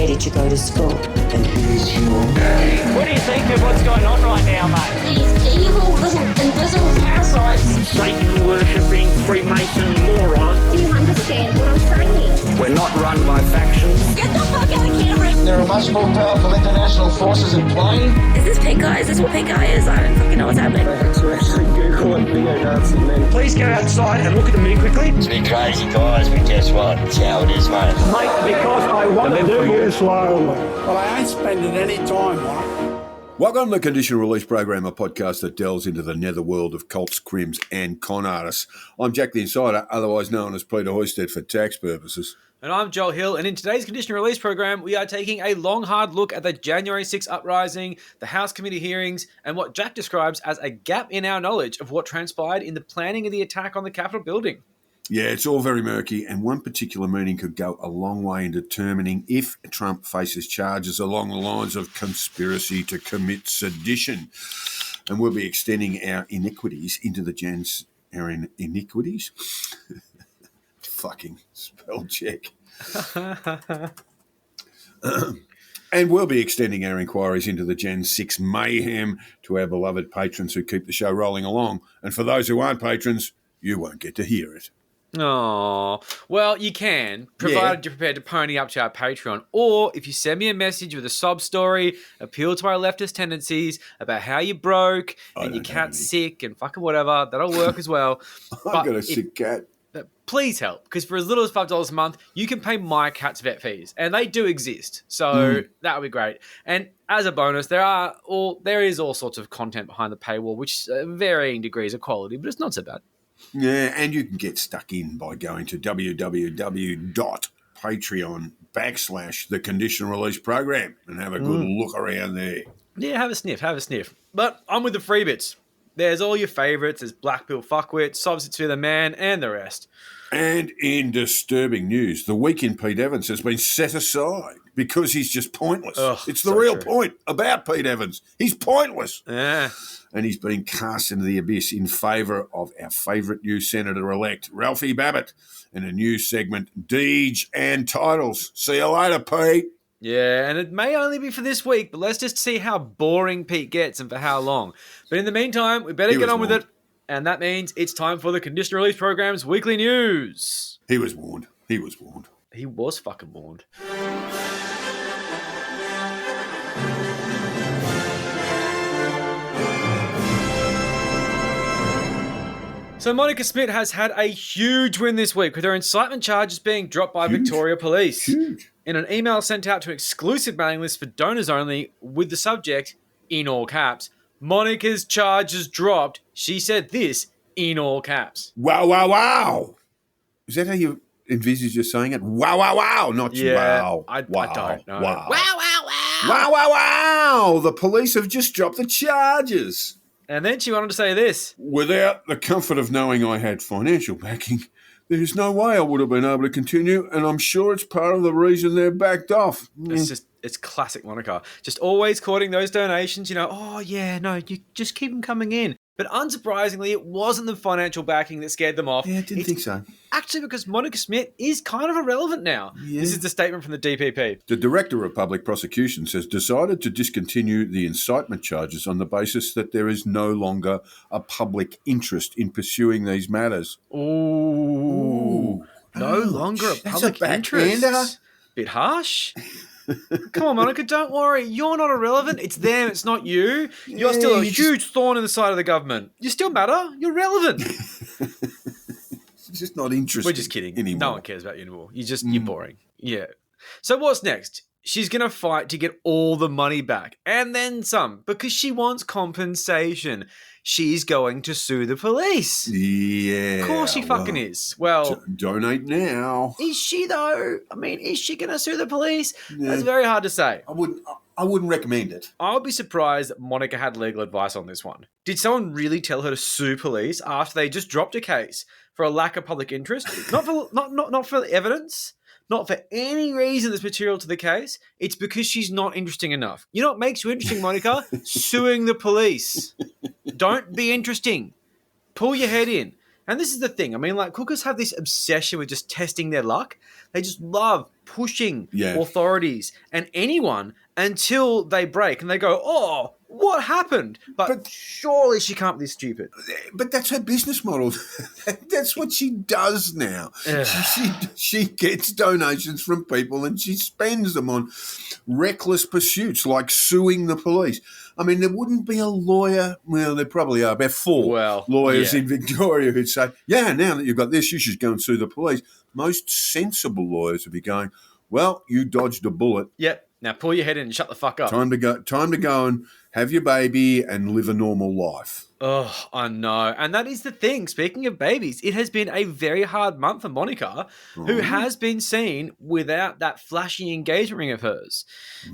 Where did you go to school? And here's your name. What do you think of what's going on right now, mate? These evil little invisible parasites. Satan-worshipping Freemason morons. Do you understand what I'm saying? We're not run by factions. Get the fuck out of camera! There are much more powerful international forces in play. Is this pink eye? Is this what pink eye is? I don't fucking know what's happening. I had to actually Google it, neo-Nazi men. Please go outside and look at the moon quickly. It's been crazy, guys, but guess what? It's how it is, mate. Mate, because I want to do it slowly. Well, I ain't spending any time on it. Welcome to the Conditional Release Program, a podcast that delves into the netherworld of cults, crims and con artists. I'm Jack the Insider, otherwise known as Peter Hoisted for tax purposes. And I'm Joel Hill, and in today's Conditional Release Program, we are taking a long, hard look at the January 6th uprising, the House Committee hearings, and what Jack describes as a gap in our knowledge of what transpired in the planning of the attack on the Capitol building. Yeah, it's all very murky, and one particular meeting could go a long way in determining if Trump faces charges along the lines of conspiracy to commit sedition. And we'll be extending our iniquities into the iniquities? Fucking spell check. And we'll be extending our inquiries into the Gen 6 mayhem to our beloved patrons who keep the show rolling along. And for those who aren't patrons, you won't get to hear it. Oh, well, you can, provided you're prepared to pony up to our Patreon. Or if you send me a message with a sob story, appeal to our leftist tendencies about how you broke and your cat's sick and fucking whatever, that'll work as well. I've got a sick cat. Please help, because for as little as $5 a month, you can pay my cat's vet fees, and they do exist. So that would be great. And as a bonus, there is all sorts of content behind the paywall, which varying degrees of quality, but it's not so bad. Yeah, and you can get stuck in by going to www.patreon.com/the Conditional Release Program and have a good look around there. Yeah, have a sniff. But I'm with the free bits. There's all your favourites. There's Black Bill Fuckwit, Substance to the Man, and the rest. And in disturbing news, the week in Pete Evans has been set aside because he's just pointless. It's the real point about Pete Evans. He's pointless. Yeah. And he's been cast into the abyss in favour of our favourite new Senator-elect, Ralphie Babet, in a new segment, Deej and Titles. See you later, Pete. Yeah, and it may only be for this week, but let's just see how boring Pete gets and for how long. But in the meantime, we better get on with it. And that means it's time for the Conditional Release Program's weekly news. He was warned. He was fucking warned. So Monica Smit has had a huge win this week with her incitement charges being dropped by Victoria Police. Huge. In an email sent out to an exclusive mailing list for donors only with the subject, in all caps, Monica's charges dropped. She said this in all caps. Wow, wow, wow. Is that how you envisage you're saying it? Wow, wow, wow. Not wow. I don't know. Wow. Wow, wow, wow! Wow, wow, wow. The police have just dropped the charges. And then she wanted to say this. Without the comfort of knowing I had financial backing, there's no way I would have been able to continue, and I'm sure it's part of the reason they're backed off. It's classic Monica. Just always courting those donations, you just keep them coming in. But unsurprisingly, it wasn't the financial backing that scared them off. Yeah, I didn't think so. Actually, because Monica Smit is kind of irrelevant now. Yeah. This is the statement from the DPP. The Director of Public Prosecutions has decided to discontinue the incitement charges on the basis that there is no longer a public interest in pursuing these matters. Ooh. No longer a public interest. Bit harsh. Come on, Monica, don't worry. You're not irrelevant. It's them, it's not you. You're still a huge thorn in the side of the government. You still matter. You're relevant. It's just not interesting. We're just kidding. Anymore. No one cares about you anymore. You're boring. Yeah. So what's next? She's going to fight to get all the money back and then some because she wants compensation. She's going to sue the police. Yeah. Of course she fucking is. Well, donate now. Is she though? I mean, is she going to sue the police? Yeah. That's very hard to say. I wouldn't recommend it. I would be surprised that Monica had legal advice on this one. Did someone really tell her to sue police after they just dropped a case for a lack of public interest? Not for evidence. Not for any reason that's material to the case. It's because she's not interesting enough. You know what makes you interesting, Monica? Suing the police. Don't be interesting. Pull your head in. And this is the thing. I mean, like, cookers have this obsession with just testing their luck. They just love pushing authorities and anyone until they break and they go, oh, what happened? But surely she can't be this stupid. But that's her business model. That's what she does now. She gets donations from people and she spends them on reckless pursuits like suing the police. I mean, there wouldn't be a lawyer. Well, there probably are about 4 lawyers in Victoria who'd say, yeah, now that you've got this, you should go and sue the police. Most sensible lawyers would be going, well, you dodged a bullet. Yep. Now pull your head in and shut the fuck up. Time to go and have your baby and live a normal life. Oh, I know. And that is the thing. Speaking of babies, it has been a very hard month for Monica, who has been seen without that flashy engagement ring of hers.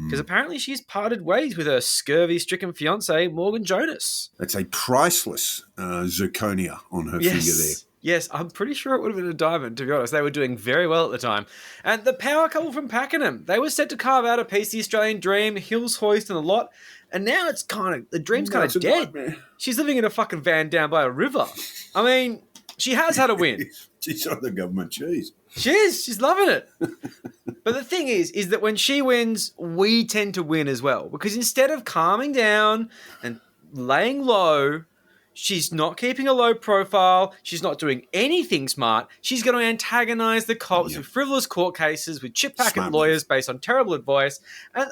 Because apparently she's parted ways with her scurvy-stricken fiancé, Morgan Jonas. That's a priceless zirconia on her finger there. Yes, I'm pretty sure it would have been a diamond, to be honest. They were doing very well at the time. And the power couple from Pakenham, they were set to carve out a piece of the Australian dream, hills hoist and a lot. And now it's the dream's kind of dead. Nightmare. She's living in a fucking van down by a river. I mean, she has had a win. She's on the government cheese. She is. She's loving it. But the thing is that when she wins, we tend to win as well. Because instead of calming down and laying low, she's not keeping a low profile. She's not doing anything smart. She's going to antagonize the cops with frivolous court cases, with chip packet lawyers based on terrible advice. And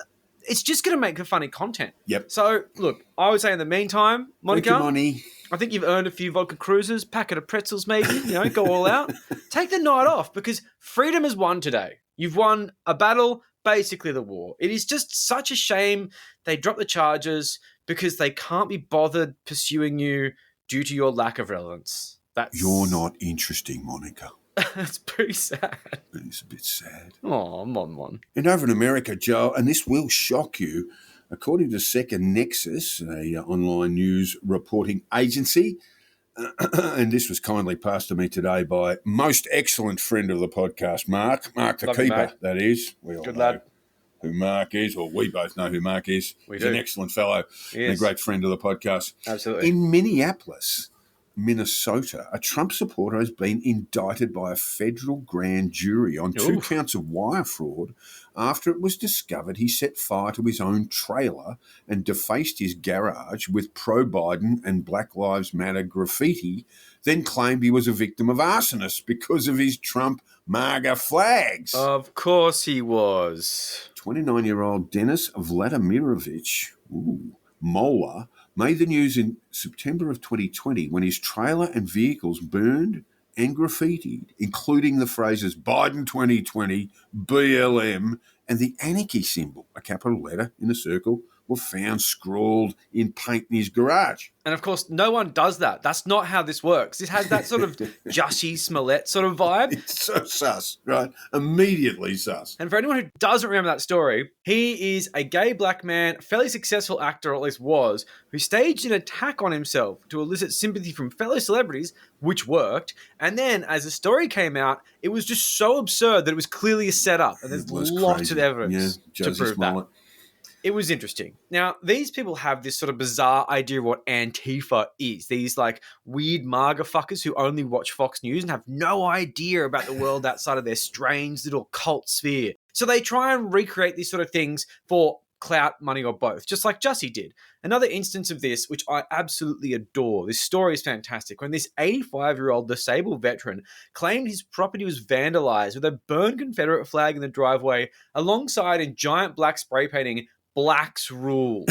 it's just going to make her funny content. Yep. So, look, I would say in the meantime, Monica, thank you, Moni. I think you've earned a few vodka cruises, packet of pretzels maybe, go all out. Take the night off because freedom has won today. You've won a battle, basically the war. It is just such a shame they dropped the charges because they can't be bothered pursuing you due to your lack of relevance. You're not interesting, Monica. That's pretty sad. It's a bit sad. Oh, Mon. And over in America, Joe, and this will shock you, according to Second Nexus, a online news reporting agency, and this was kindly passed to me today by most excellent friend of the podcast, Mark the Keeper, Mark. That is. We all Good know lad. Who Mark is, or we both know who Mark is. He's an excellent fellow and a great friend of the podcast. Absolutely. In Minneapolis, Minnesota, a Trump supporter has been indicted by a federal grand jury on 2 counts of wire fraud after it was discovered he set fire to his own trailer and defaced his garage with pro-Biden and Black Lives Matter graffiti, then claimed he was a victim of arsonists because of his Trump MAGA flags. Of course he was. 29-year-old Dennis Vladimirovich Mola made the news in September of 2020 when his trailer and vehicles burned and graffitied, including the phrases Biden 2020, BLM, and the anarchy symbol, a capital letter in a circle, were found scrawled in paint in his garage. And of course, no one does that. That's not how this works. It has that sort of Jussie Smollett sort of vibe. It's so sus, right? Immediately sus. And for anyone who doesn't remember that story, he is a gay black man, fairly successful actor, or at least was, who staged an attack on himself to elicit sympathy from fellow celebrities, which worked. And then, as the story came out, it was just so absurd that it was clearly a setup. And there's lots of evidence to prove that. It was interesting. Now, these people have this sort of bizarre idea of what Antifa is. These like weird MAGA fuckers who only watch Fox News and have no idea about the world outside of their strange little cult sphere. So they try and recreate these sort of things for clout, money, or both, just like Jussie did. Another instance of this, which I absolutely adore. This story is fantastic. When this 85-year-old disabled veteran claimed his property was vandalized with a burned Confederate flag in the driveway alongside in giant black spray painting Blacks rule.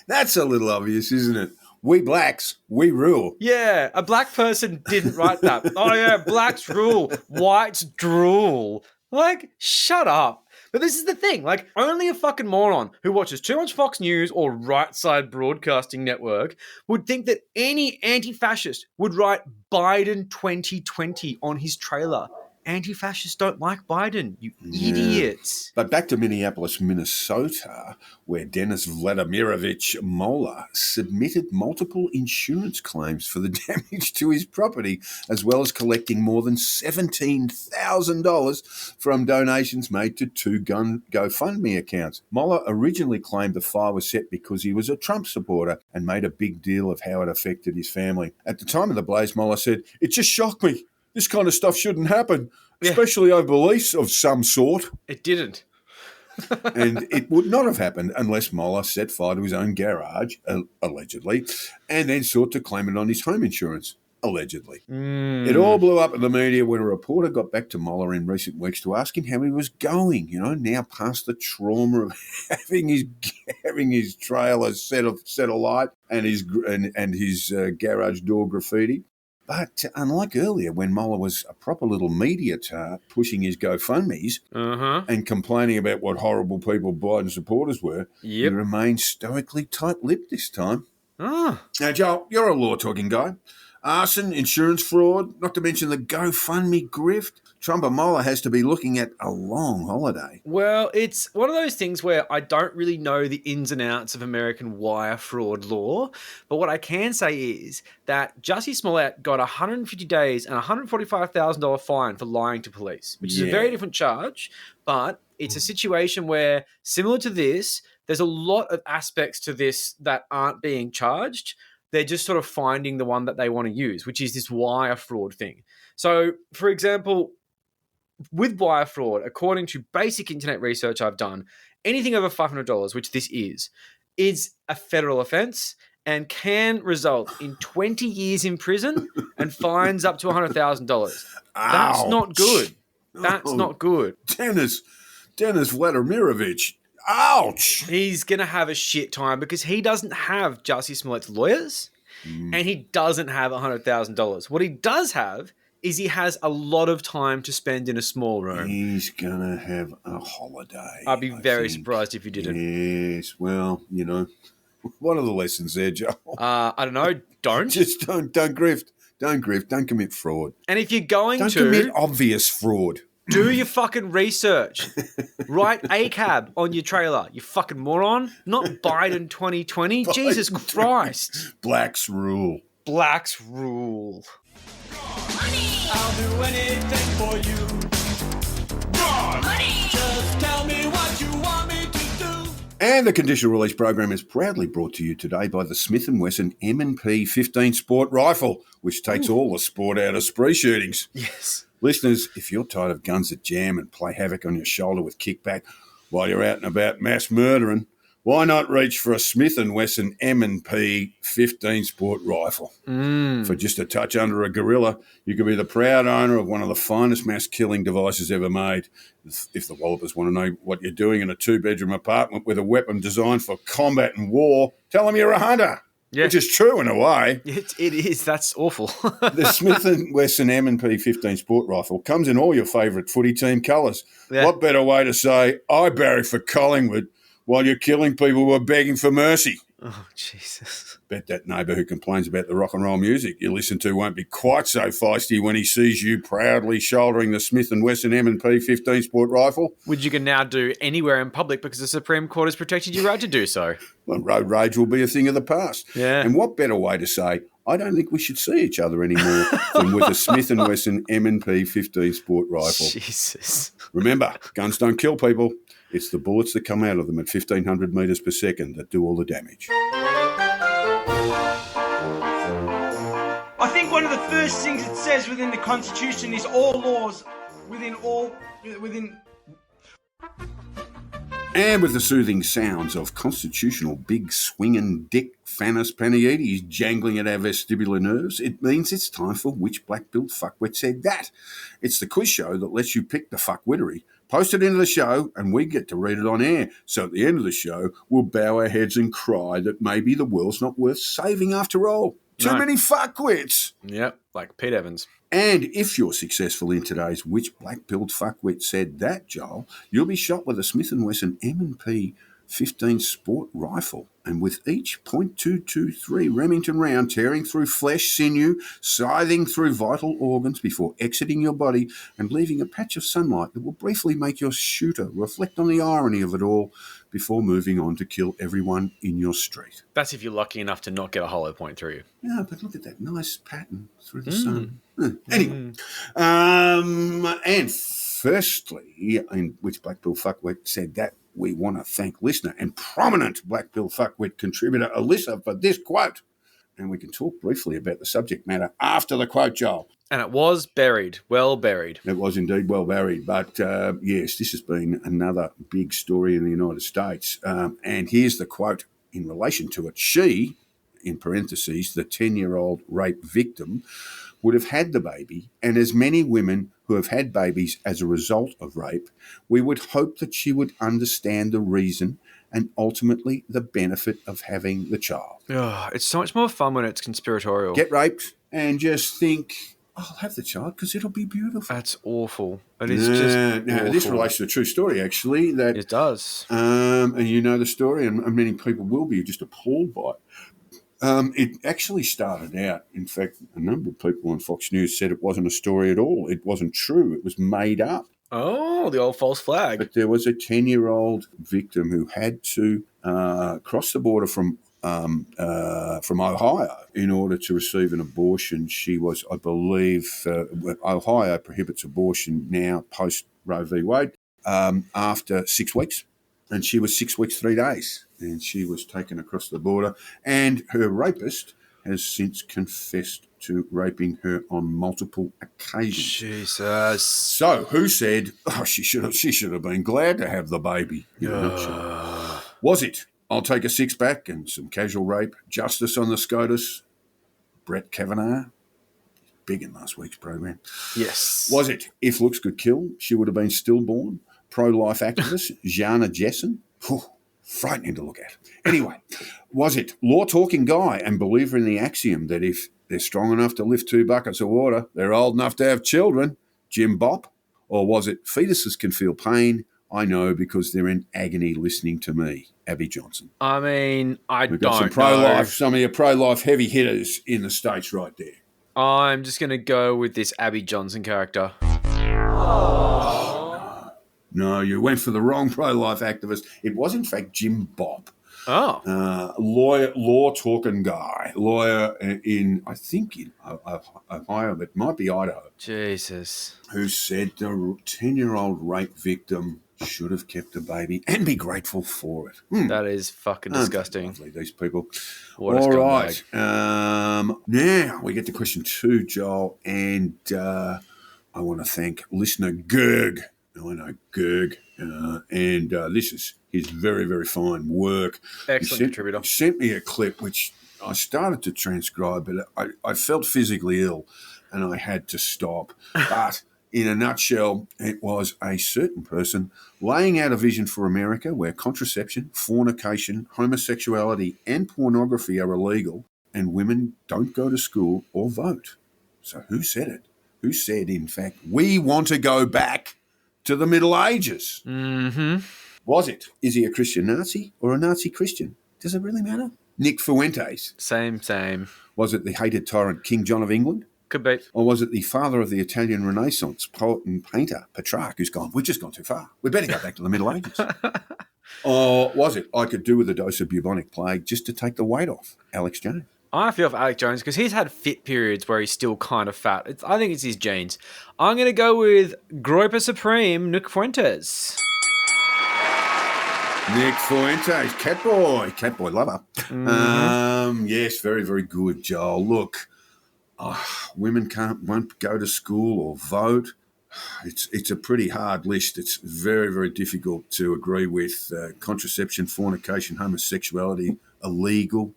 That's a little obvious, isn't it? We blacks, we rule. Yeah, a black person didn't write that. Oh yeah, blacks rule, whites drool. Like, shut up. But this is the thing, like, only a fucking moron who watches too much Fox News or Right Side Broadcasting Network would think that any anti-fascist would write Biden 2020 on his trailer. anti-fascists don't like Biden, you idiots. But back to Minneapolis, Minnesota, where Dennis Vladimirovich Moller submitted multiple insurance claims for the damage to his property, as well as collecting more than $17,000 from donations made to two GoFundMe accounts. Moller originally claimed the fire was set because he was a Trump supporter and made a big deal of how it affected his family. At the time of the blaze, Moller said, "It just shocked me. This kind of stuff shouldn't happen, especially over beliefs of some sort." It didn't. And it would not have happened unless Moller set fire to his own garage, allegedly, and then sought to claim it on his home insurance, allegedly. It all blew up in the media when a reporter got back to Moller in recent weeks to ask him how he was going, now past the trauma of having his trailer set alight and his garage door graffiti. But unlike earlier, when Moller was a proper little media tart pushing his GoFundMes and complaining about what horrible people Biden supporters were, he remained stoically tight-lipped this time. Now, Joel, you're a law-talking guy. Arson, insurance fraud, not to mention the GoFundMe grift. Trump and Moller has to be looking at a long holiday. Well, it's one of those things where I don't really know the ins and outs of American wire fraud law, but what I can say is that Jussie Smollett got 150 days and a $145,000 fine for lying to police, which is a very different charge, but it's a situation where, similar to this, there's a lot of aspects to this that aren't being charged. They're just sort of finding the one that they want to use, which is this wire fraud thing. So, for example, with wire fraud, according to basic internet research I've done, anything over $500, which this is a federal offense and can result in 20 years in prison and fines up to $100,000. That's not good. That's not good. Dennis Vladimirovich. Ouch! He's going to have a shit time because he doesn't have Jussie Smollett's lawyers and he doesn't have $100,000. What he does have is he has a lot of time to spend in a small room. He's going to have a holiday. I'd be very surprised if he didn't. Yes, well, what are the lessons there, Joel? I don't know. Don't. Just don't grift. Don't grift. Don't commit fraud. And if you're going don't commit obvious fraud. Do your fucking research. Write ACAB on your trailer, you fucking moron. Not Biden 2020. Jesus Christ. Blacks rule. Blacks rule. Money. I'll do anything for you. Money. Just tell me what you want me to do. And the Conditional Release program is proudly brought to you today by the Smith & Wesson M&P 15 Sport Rifle, which takes all the sport out of spree shootings. Yes. Listeners, if you're tired of guns that jam and play havoc on your shoulder with kickback while you're out and about mass murdering, why not reach for a Smith & Wesson M&P 15 Sport Rifle? For just a touch under a gorilla, you could be the proud owner of one of the finest mass-killing devices ever made. If the Wallopers want to know what you're doing in a two-bedroom apartment with a weapon designed for combat and war, tell them you're a hunter. Yeah. Which is true in a way. It is. That's awful. The Smith & Wesson M&P 15 Sport Rifle comes in all your favourite footy team colours. Yeah. What better way to say, I barry for Collingwood while you're killing people who are begging for mercy? Oh, Jesus. Bet that neighbour who complains about the rock and roll music you listen to won't be quite so feisty when he sees you proudly shouldering the Smith & Wesson M&P 15 Sport Rifle. Which you can now do anywhere in public because the Supreme Court has protected your right to do so. Well, road rage will be a thing of the past. Yeah. And what better way to say, I don't think we should see each other anymore than with a Smith & Wesson M&P 15 Sport Rifle. Jesus. Remember, guns don't kill people. It's the bullets that come out of them at 1,500 metres per second that do all the damage. I think one of the first things it says within the Constitution is all laws within. And with the soothing sounds of constitutional big swinging Dick Fannis Panayiotis jangling at our vestibular nerves, it means it's time for Which Black-Billed Fuckwit Said That. It's the quiz show that lets you pick the fuckwittery, post it into the show, and we get to read it on air. So at the end of the show, we'll bow our heads and cry that maybe the world's not worth saving after all. Too many fuckwits. Yep, like Pete Evans. And if you're successful in today's Which Black-Billed Fuckwit Said That, Joel, you'll be shot with a Smith & Wesson M&P .15 sport rifle, and with each .223 Remington round tearing through flesh, sinew, scything through vital organs before exiting your body and leaving a patch of sunlight that will briefly make your shooter reflect on the irony of it all before moving on to kill everyone in your street. That's if you're lucky enough to not get a hollow point through you. Yeah, but look at that nice pattern through the sun. Anyway, and firstly, in which Black Bill Fuckwit said that we want to thank listener and prominent Black Bill Fuckwit contributor Alyssa for this quote. And we can talk briefly about the subject matter after the quote, Joel. And it was buried, well buried. It was indeed well buried. But yes, this has been another big story in the United States. And here's the quote in relation to it. She, in parentheses, the 10-year-old rape victim, would have had the baby, and as many women who have had babies as a result of rape, we would hope that she would understand the reason and ultimately the benefit of having the child. Oh, it's so much more fun when it's conspiratorial. Get raped and just think, I'll have the child because it'll be beautiful. That's awful. It is just awful. This relates to a true story, actually. That it does. And you know the story, and many people will be just appalled by it. It actually started out, in fact, a number of people on Fox News said it wasn't a story at all. It wasn't true. It was made up. Oh, the old false flag. But there was a 10-year-old victim who had to cross the border from Ohio in order to receive an abortion. She was, I believe, Ohio prohibits abortion now post Roe v. Wade after 6 weeks. And she was 6 weeks, 3 days. And she was taken across the border. And her rapist has since confessed to raping her on multiple occasions. Jesus. So who said, she should have been glad to have the baby? Was it, I'll take a six-pack and some casual rape, justice on the SCOTUS, Brett Kavanaugh? Big in last week's program. Yes. Was it, if looks could kill, she would have been stillborn? Pro-life activist Jana Jessen? Frightening to look at. Anyway, was it law-talking guy and believer in the axiom that if they're strong enough to lift 2 buckets of water, they're old enough to have children, Jim Bop? Or was it fetuses can feel pain? I know because they're in agony listening to me, Abby Johnson. I mean, We've got some pro-life, some of your pro-life heavy hitters in the States right there. I'm just going to go with this Abby Johnson character. No, you went for the wrong pro-life activist. It was, in fact, Jim Bob. Oh. Law-talking guy. Lawyer in, I think, in Ohio, but it might be Idaho. Jesus. Who said the 10-year-old rape victim should have kept a baby and be grateful for it. That is fucking disgusting. Lovely, these people. What all right. Now we get to question 2, Joel, and I want to thank listener Gerg. I know Gerg, and this is his very, very fine work. Excellent contributor. He sent me a clip which I started to transcribe, but I felt physically ill and I had to stop. But in a nutshell, it was a certain person laying out a vision for America where contraception, fornication, homosexuality and pornography are illegal and women don't go to school or vote. So who said it? Who said, in fact, we want to go back to the Middle Ages? Mm-hmm. Was it? Is he a Christian Nazi or a Nazi Christian? Does it really matter? Nick Fuentes. Same. Was it the hated tyrant King John of England? Could be. Or was it the father of the Italian Renaissance, poet and painter, Petrarch, who's gone, we've just gone too far. We better go back to the Middle Ages. Or was it, I could do with a dose of bubonic plague just to take the weight off, Alex Jones? I feel for Alex Jones because he's had fit periods where he's still kind of fat. I think it's his genes. I'm going to go with Groper Supreme, Nick Fuentes. Nick Fuentes, Catboy lover. Mm-hmm. Yes, very, very good, Joel. Look, women won't go to school or vote. It's a pretty hard list. It's very, very difficult to agree with. Contraception, fornication, homosexuality, illegal.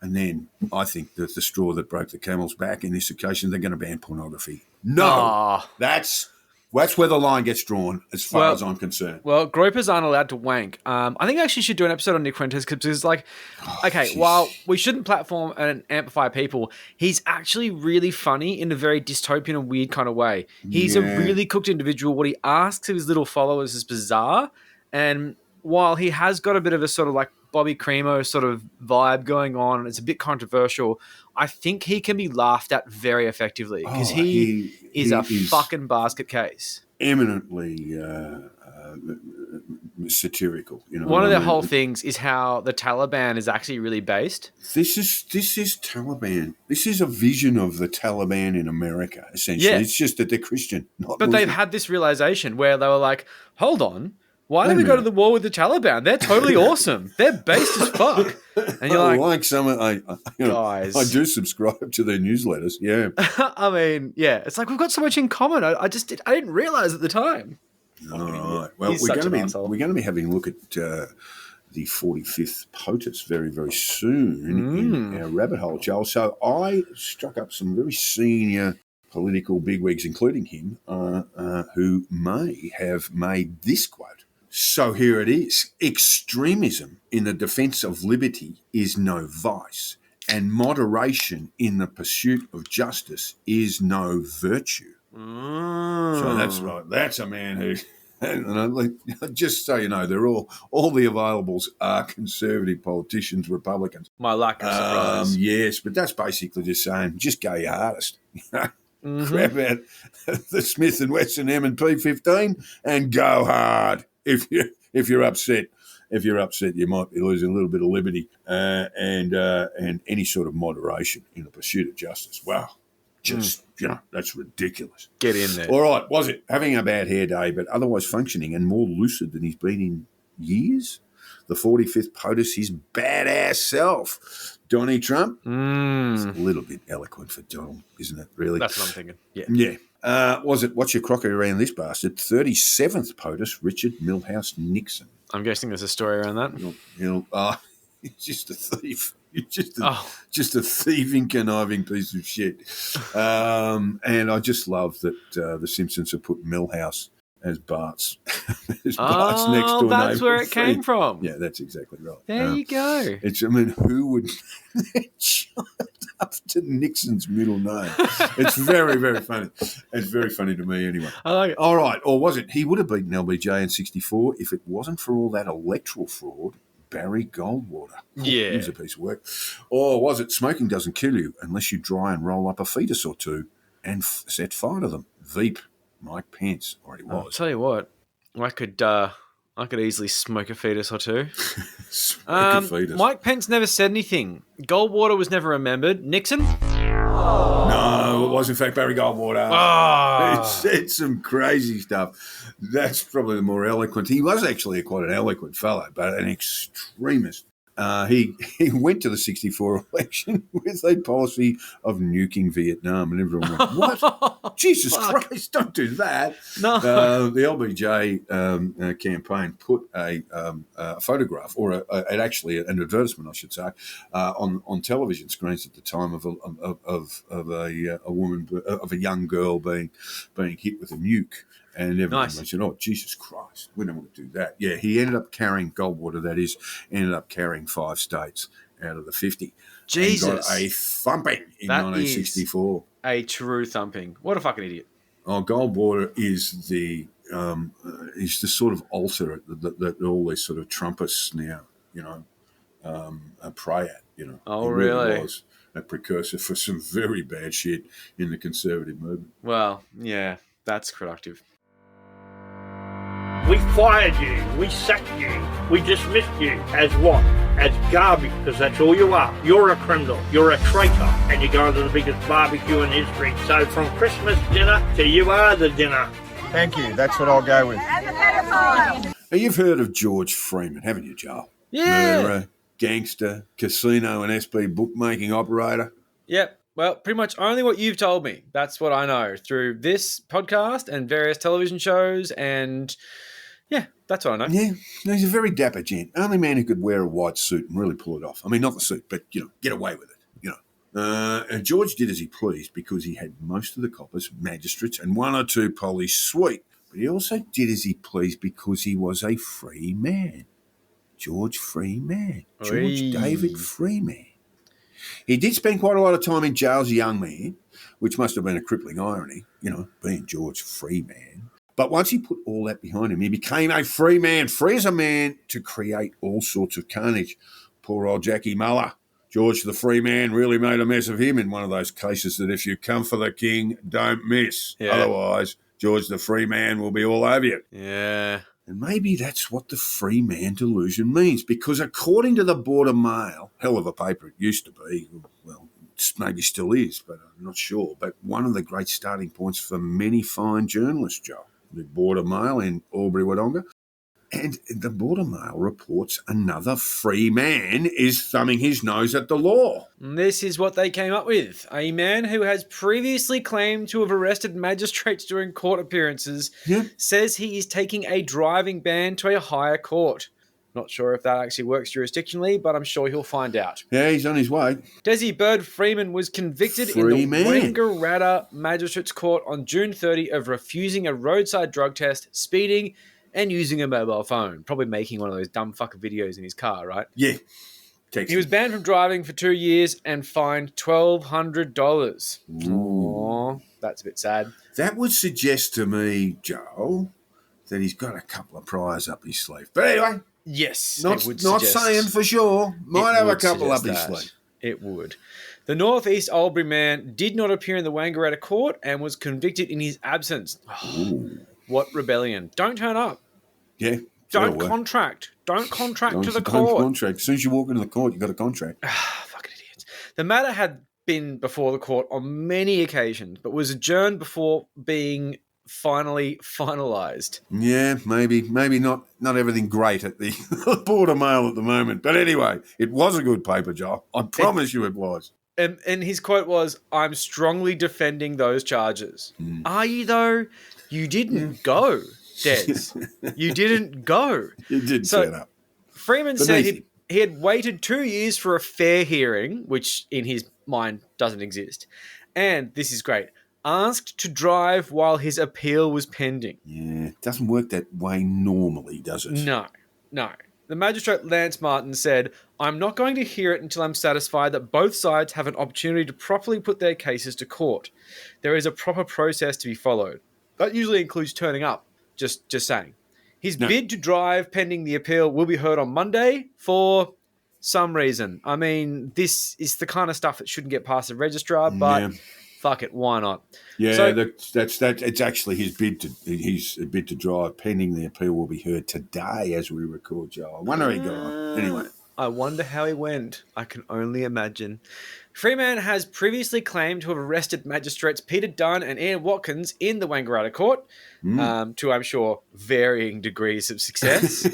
And then I think that the straw that broke the camel's back in this occasion, they're going to ban pornography. No, that's where the line gets drawn as far as I'm concerned. Well, gropers aren't allowed to wank. I think I actually should do an episode on Nick Fuentes because it's like, while we shouldn't platform and amplify people, he's actually really funny in a very dystopian and weird kind of way. He's a really cooked individual. What he asks of his little followers is bizarre. And while he has got a bit of a sort of like Bobby Cremo sort of vibe going on, and it's a bit controversial, I think he can be laughed at very effectively because he is a fucking basket case. Eminently satirical. You know, one of their whole things is how the Taliban is actually really based. This is Taliban. This is a vision of the Taliban in America, essentially. Yeah. It's just that they're Christian, not But Muslim. they've had this realization where they were like, hold on, why don't we go to the war with the Taliban? They're totally awesome. They're based as fuck. And you're like guys. I do subscribe to their newsletters, yeah. I mean, yeah, it's like we've got so much in common. I didn't realize at the time. All right. Well, we're going to be having a look at the 45th POTUS very, very soon in our rabbit hole, Joel. So I struck up some very senior political bigwigs, including him, who may have made this quote. So here it is. Extremism in the defence of liberty is no vice, and moderation in the pursuit of justice is no virtue. So that's right. That's a man who, and just so you know, they're all the availables are conservative politicians, Republicans. My lack of surprise. Yes, but that's basically just saying, just go your hardest. Grab out the Smith and Wesson M&P 15 and go hard. If you're upset. If you're upset, you might be losing a little bit of liberty and any sort of moderation in the pursuit of justice. Wow. Just, that's ridiculous. Get in there. All right, was it having a bad hair day, but otherwise functioning and more lucid than he's been in years? The 45th POTUS, his badass self, Donnie Trump. It's a little bit eloquent for Donald, isn't it, really? That's what I'm thinking, yeah. Yeah. Was it, what's your crockery around this bastard? 37th POTUS, Richard Milhouse Nixon. I'm guessing there's a story around that. He's just a thief. Just a thieving, conniving piece of shit. And I just love that The Simpsons have put Milhouse as Bart's next door neighbor. That's where it came from. Yeah, that's exactly right. There you go. Who would shut up to Nixon's middle name? It's very, very funny. It's very funny to me anyway. I like it. All right, or was it? He would have beaten LBJ in 64 if it wasn't for all that electoral fraud. Barry Goldwater. Yeah. He was a piece of work. Or was it smoking doesn't kill you unless you dry and roll up a fetus or two and set fire to them? Veep. Mike Pence already was. I'll tell you what, I could easily smoke a fetus or two. Smoke a fetus. Mike Pence never said anything. Goldwater was never remembered. Nixon? No, it was in fact Barry Goldwater. He said some crazy stuff. That's probably the more eloquent. He was actually quite an eloquent fellow, but an extremist. He went to the 64 election with a policy of nuking Vietnam, and everyone went, what? Jesus Christ, don't do that. No. The LBJ campaign put a photograph, or actually an advertisement, I should say, on television screens at the time of a woman, of a young girl being hit with a nuke. And everyone mentioned, oh, Jesus Christ, we don't want to do that. Yeah, he ended up carrying Goldwater, ended up carrying 5 states out of the 50. Jesus. And got a thumping in 1964. A true thumping. What a fucking idiot. Oh, Goldwater is the sort of altar that all these sort of Trumpists now, pray at, Oh, he really? Was a precursor for some very bad shit in the conservative movement. Well, yeah, that's productive. We fired you, we sacked you, we dismissed you as what? As garbage, because that's all you are. You're a criminal, you're a traitor, and you're going to the biggest barbecue in history. So from Christmas dinner to you are the dinner. Thank you, that's what I'll go with. Now, you've heard of George Freeman, haven't you, Joel? Yeah. Murderer, gangster, casino and SP bookmaking operator. Yep. Well, pretty much only what you've told me. That's what I know through this podcast and various television shows, and yeah, that's what I know. Yeah, he's a very dapper gent. Only man who could wear a white suit and really pull it off. I mean, not the suit, but, get away with it, And George did as he pleased because he had most of the coppers, magistrates, and 1 or 2 police suite. But he also did as he pleased because he was a free man. George Freeman. George David Freeman. He did spend quite a lot of time in jail as a young man, which must have been a crippling irony, being George Freeman. But once he put all that behind him, he became a free man, free as a man to create all sorts of carnage. Poor old Jackie Muller. George the Free Man really made a mess of him in one of those cases that if you come for the king, don't miss. Yeah. Otherwise, George the Free Man will be all over you. Yeah. And maybe that's what the free man delusion means, because according to the Border Mail, hell of a paper it used to be, well, maybe still is, but I'm not sure, but one of the great starting points for many fine journalists, Joe, the Border Mail in Albury-Wodonga. And the Border Mail reports another free man is thumbing his nose at the law. And this is what they came up with. A man who has previously claimed to have arrested magistrates during court appearances says he is taking a driving ban to a higher court. Not sure if that actually works jurisdictionally, but I'm sure he'll find out. Yeah, he's on his way. Desi Bird Freeman was convicted in the Wangaratta Magistrates Court on June 30 of refusing a roadside drug test, speeding, and using a mobile phone. Probably making one of those dumb fucking videos in his car, right? Yeah. He was banned from driving for 2 years and fined $1,200. Aww, that's a bit sad. That would suggest to me, Joel, that he's got a couple of priors up his sleeve. But anyway, yes, not saying for sure. Might have a couple up his sleeve. It would. The North East Albury man did not appear in the Wangaratta court and was convicted in his absence. What rebellion. Don't turn up. Yeah. Don't contract. Don't contract to the Don't court. contract. As soon as you walk into the court, you've got a contract. Fucking idiots. The matter had been before the court on many occasions, but was adjourned before being finally finalised. Yeah, maybe not everything great at the Border Mail at the moment. But anyway, it was a good paper, Joel. I promise you it was. And his quote was, "I'm strongly defending those charges." Are you, though? You didn't go, Des. You didn't go. You didn't turn up. Freeman said he had waited 2 years for a fair hearing, which in his mind doesn't exist. And, this is great, asked to drive while his appeal was pending. Yeah, it doesn't work that way normally, does it? No. The magistrate Lance Martin said, "I'm not going to hear it until I'm satisfied that both sides have an opportunity to properly put their cases to court. There is a proper process to be followed." That usually includes turning up, just saying. His bid to drive pending the appeal will be heard on Monday for some reason. I mean, this is the kind of stuff that shouldn't get past the registrar, but fuck it, why not? Yeah, so, that's it's actually his bid to drive pending the appeal will be heard today as we record, Joe. I wonder how he got on. Anyway. I wonder how he went. I can only imagine. Freeman has previously claimed to have arrested magistrates Peter Dunn and Ian Watkins in the Wangaratta court, to, I'm sure, varying degrees of success.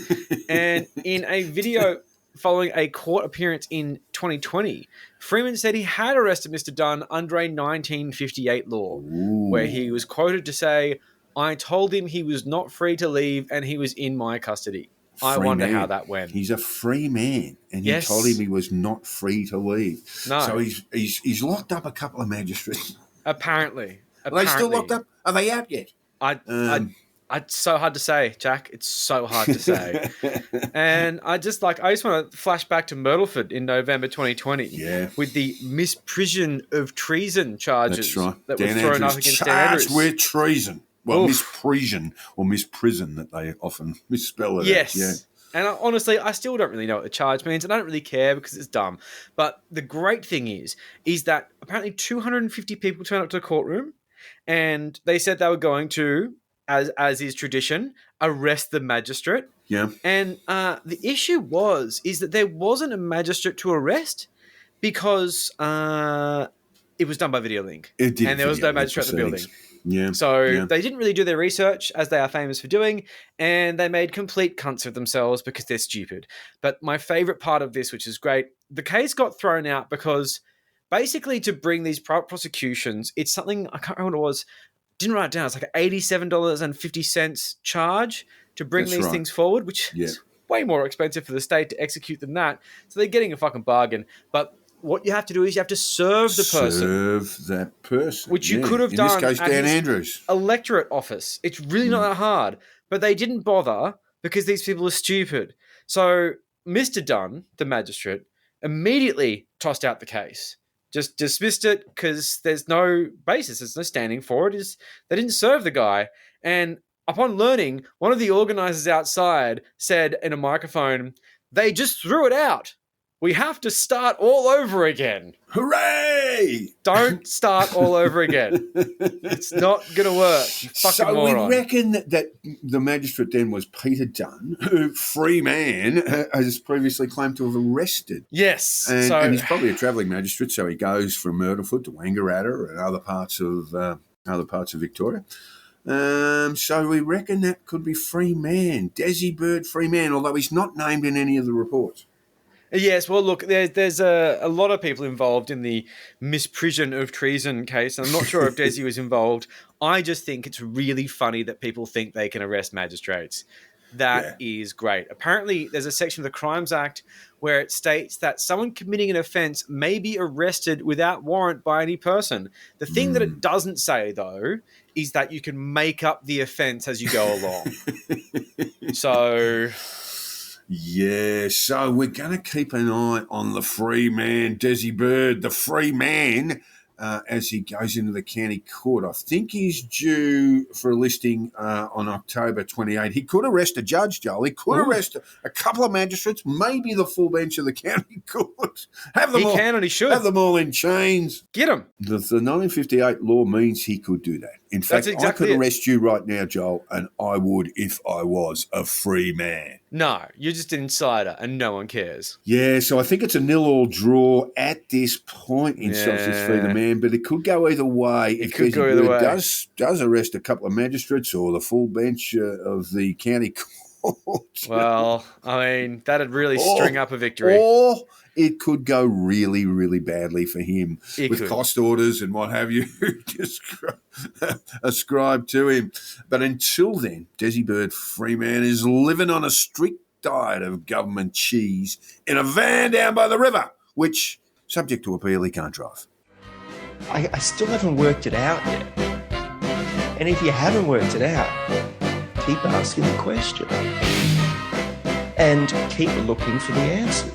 And in a video following a court appearance in 2020, Freeman said he had arrested Mr. Dunn under a 1958 law, where he was quoted to say, "I told him he was not free to leave and he was in my custody." I wonder how that went. He's a free man, and he told him he was not free to leave. No. So he's locked up a couple of magistrates. Apparently. Are they still locked up? Are they out yet? It's so hard to say, Jack. It's so hard to say. And I just want to flash back to Myrtleford in November 2020 with the misprision of treason charges that were thrown up against Dan Andrews. Charged with treason. Well, misprision or misprison that they often misspell it. Yes. Yeah. And honestly, I still don't really know what the charge means, and I don't really care because it's dumb. But the great thing is that apparently 250 people turned up to the courtroom, and they said they were going to, as is tradition, arrest the magistrate. Yeah. And the issue is that there wasn't a magistrate to arrest because it was done by video link. It did. And there was no magistrate in the building. Yeah. So they didn't really do their research, as they are famous for doing, and they made complete cunts of themselves because they're stupid. But my favourite part of this, which is great, the case got thrown out because basically to bring these private prosecutions, it's something, I can't remember what it was, didn't write it down, it's like an $87.50 charge to bring things forward, which is way more expensive for the state to execute than that. So they're getting a fucking bargain. But what you have to do is you have to serve the person. Serve that person. Which you could have done in this case, Dan Andrews. Electorate office. It's really not that hard. But they didn't bother because these people are stupid. So Mr. Dunn, the magistrate, immediately tossed out the case. Just dismissed it because there's no basis. There's no standing for it. They didn't serve the guy. And Upon learning, one of the organisers outside said in a microphone, "They just threw it out. We have to start all over again." Hooray! Don't start all over again. It's not going to work. You fucking So moron. we reckon that the magistrate then was Peter Dunn, who, free man, has previously claimed to have arrested. Yes. And he's probably a travelling magistrate, so he goes from Myrtlefoot to Wangaratta and other parts of Victoria. So we reckon that could be free man, Desi Bird free man, although he's not named in any of the reports. Yes, well, look, there's a lot of people involved in the misprision of treason case. I'm not sure if Desi was involved. I just think it's really funny that people think they can arrest magistrates. That is great. Apparently, there's a section of the Crimes Act where it states that someone committing an offence may be arrested without warrant by any person. The thing that it doesn't say, though, is that you can make up the offence as you go along. So... Yeah, so we're going to keep an eye on the free man, Desi Bird, the free man, as he goes into the county court. I think he's due for a listing on October 28. He could arrest a judge, Joel. He could arrest a couple of magistrates, maybe the full bench of the county court. He can and he should. Have them all in chains. Get him. The 1958 law means he could do that. In fact, I could arrest you right now, Joel, and I would if I was a free man. No, you're just an insider and no one cares. Yeah, so I think it's a 0-0 draw at this point in Sausage Free the Man, but it could go either way. It could go either way. Does arrest a couple of magistrates or the full bench of the county court. Well, I mean, that'd really string up a victory. Or it could go really, really badly for him with could. cost orders and what have you ascribed to him. But until then, Desi Bird Freeman is living on a strict diet of government cheese in a van down by the river, which, subject to appeal, he can't drive. I still haven't worked it out yet. And if you haven't worked it out, keep asking the question. And keep looking for the answers.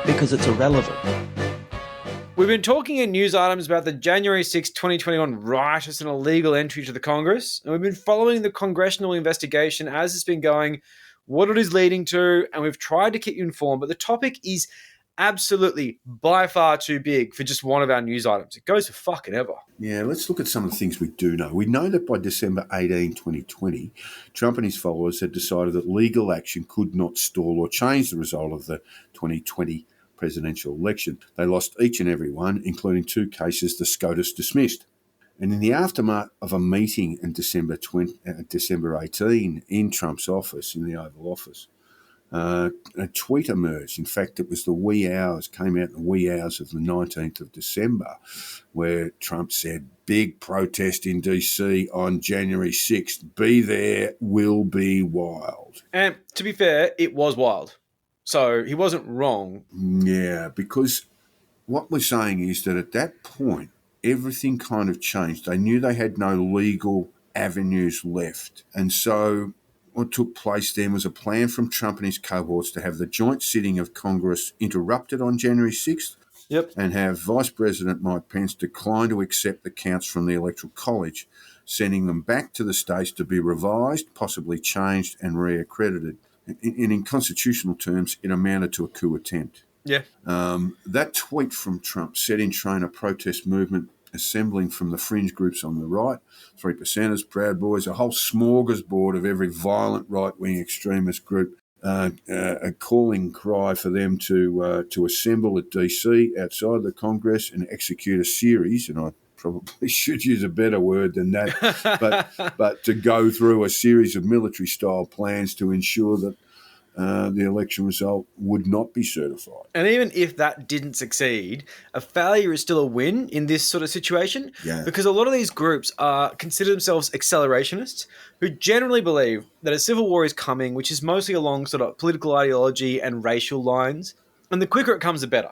Because it's irrelevant. We've been talking in news items about the January 6, 2021 riotous and illegal entry to the Congress, and we've been following the congressional investigation as it's been going, what it is leading to, and we've tried to keep you informed, but the topic is absolutely by far too big for just one of our news items. It goes for fucking ever. Yeah, let's look at some of the things we do know. We know that by December 18, 2020, Trump and his followers had decided that legal action could not stall or change the result of the 2020 presidential election. They lost each and every one, including 2 cases the SCOTUS dismissed. And in the aftermath of a meeting in December 18 in Trump's office, in the Oval Office, a tweet emerged. In fact, it was came out in the wee hours of the 19th of December, where Trump said, big protest in DC on January 6th. Be there, will be wild. And to be fair, it was wild. So he wasn't wrong. Yeah, because what we're saying is that at that point, everything kind of changed. They knew they had no legal avenues left. And so what took place then was a plan from Trump and his cohorts to have the joint sitting of Congress interrupted on January 6th. Yep. And have Vice President Mike Pence decline to accept the counts from the Electoral College, sending them back to the states to be revised, possibly changed and reaccredited. In constitutional terms, it amounted to a coup attempt. Yeah. That tweet from Trump set in train a protest movement assembling from the fringe groups on the right, 3%ers, Proud Boys, a whole smorgasbord of every violent right-wing extremist group, a calling cry for them to assemble at DC outside the Congress and execute a series, and I probably should use a better word than that, but to go through a series of military-style plans to ensure that the election result would not be certified. And even if that didn't succeed, a failure is still a win in this sort of situation, because a lot of these groups consider themselves accelerationists who generally believe that a civil war is coming, which is mostly along sort of political ideology and racial lines, and the quicker it comes, the better.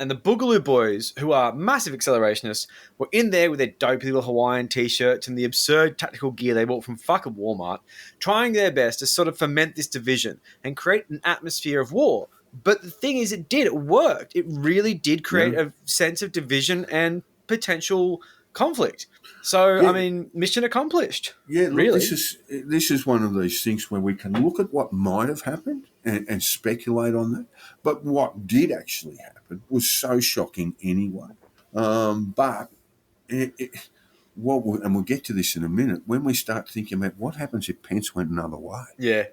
And the Boogaloo Boys, who are massive accelerationists, were in there with their dopey little Hawaiian t-shirts and the absurd tactical gear they bought from fucking Walmart, trying their best to sort of foment this division and create an atmosphere of war. But the thing is, it worked. It really did create a sense of division and potential conflict. So, Yeah. I mean, mission accomplished. Yeah, look, really. this is one of these things where we can look at what might have happened and speculate on that. But what did actually happen was so shocking anyway. But and we'll get to this in a minute, when we start thinking about what happens if Pence went another way. Yeah.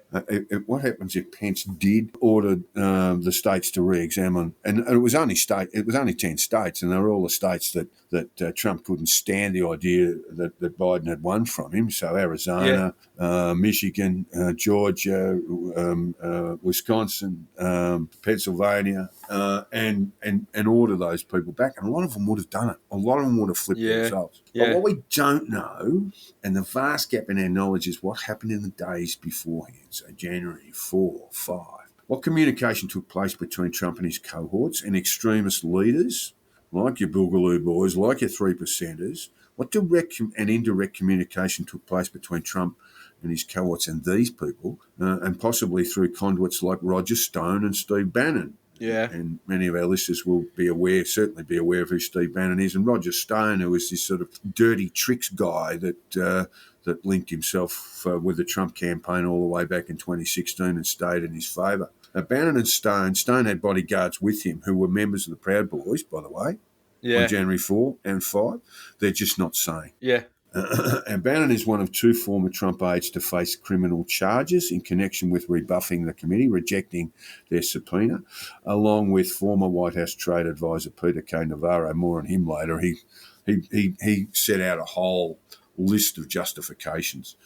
What happens if Pence did order the states to re-examine, and it was only 10 states, and they were all the states that Trump couldn't stand the idea that Biden had won from him. So Arizona, Michigan, Georgia, Wisconsin, Pennsylvania, and order those people back. And a lot of them would have done it. A lot of them would have flipped the results. But what we don't know, and the vast gap in our knowledge, is what happened in the days beforehand, so January 4, 5. What communication took place between Trump and his cohorts and extremist leaders, like your Boogaloo boys, like your 3%ers? What direct and indirect communication took place between Trump and his cohorts and these people, and possibly through conduits like Roger Stone and Steve Bannon? Yeah. And many of our listeners will certainly be aware of who Steve Bannon is. And Roger Stone, who was this sort of dirty tricks guy that linked himself with the Trump campaign all the way back in 2016 and stayed in his favour. Now, Bannon and Stone had bodyguards with him who were members of the Proud Boys, by the way, on January 4 and 5. They're just not saying. Yeah. And Bannon is one of two former Trump aides to face criminal charges in connection with rebuffing the committee, rejecting their subpoena, along with former White House trade advisor Peter K. Navarro. More on him later. He set out a whole list of justifications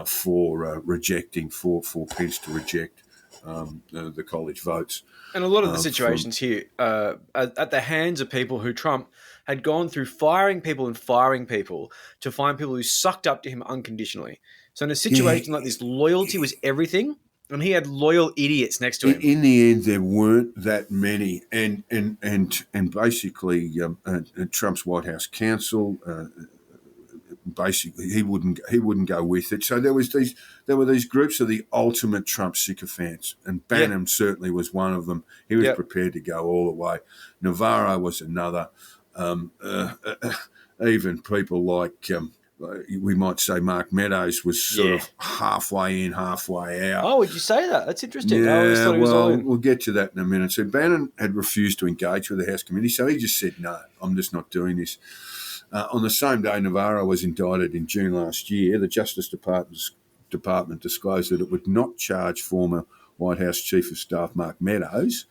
for rejecting, for Pence to reject the college votes. And a lot of the situations here at the hands of people who Trump had gone through firing people to find people who sucked up to him unconditionally. So in a situation like this, loyalty was everything, and he had loyal idiots next to him. In the end, there weren't that many, and basically Trump's White House counsel. Basically, he wouldn't go with it. So there were these groups of the ultimate Trump sycophants, and Bannon certainly was one of them. He was prepared to go all the way. Navarro was another. Even people like we might say Mark Meadows was sort of halfway in, halfway out. Oh, would you say that? That's interesting. Yeah, I always thought he was all in. We'll get to that in a minute. So Bannon had refused to engage with the House committee, so he just said, no, I'm just not doing this. On the same day Navarro was indicted in June last year, the Justice Department disclosed that it would not charge former White House Chief of Staff Mark Meadows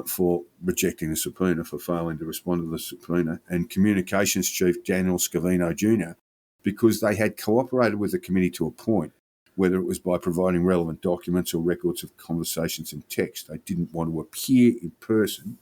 for rejecting the subpoena, for failing to respond to the subpoena, and Communications Chief Daniel Scavino Jr., because they had cooperated with the committee to a point, whether it was by providing relevant documents or records of conversations in text. They didn't want to appear in person,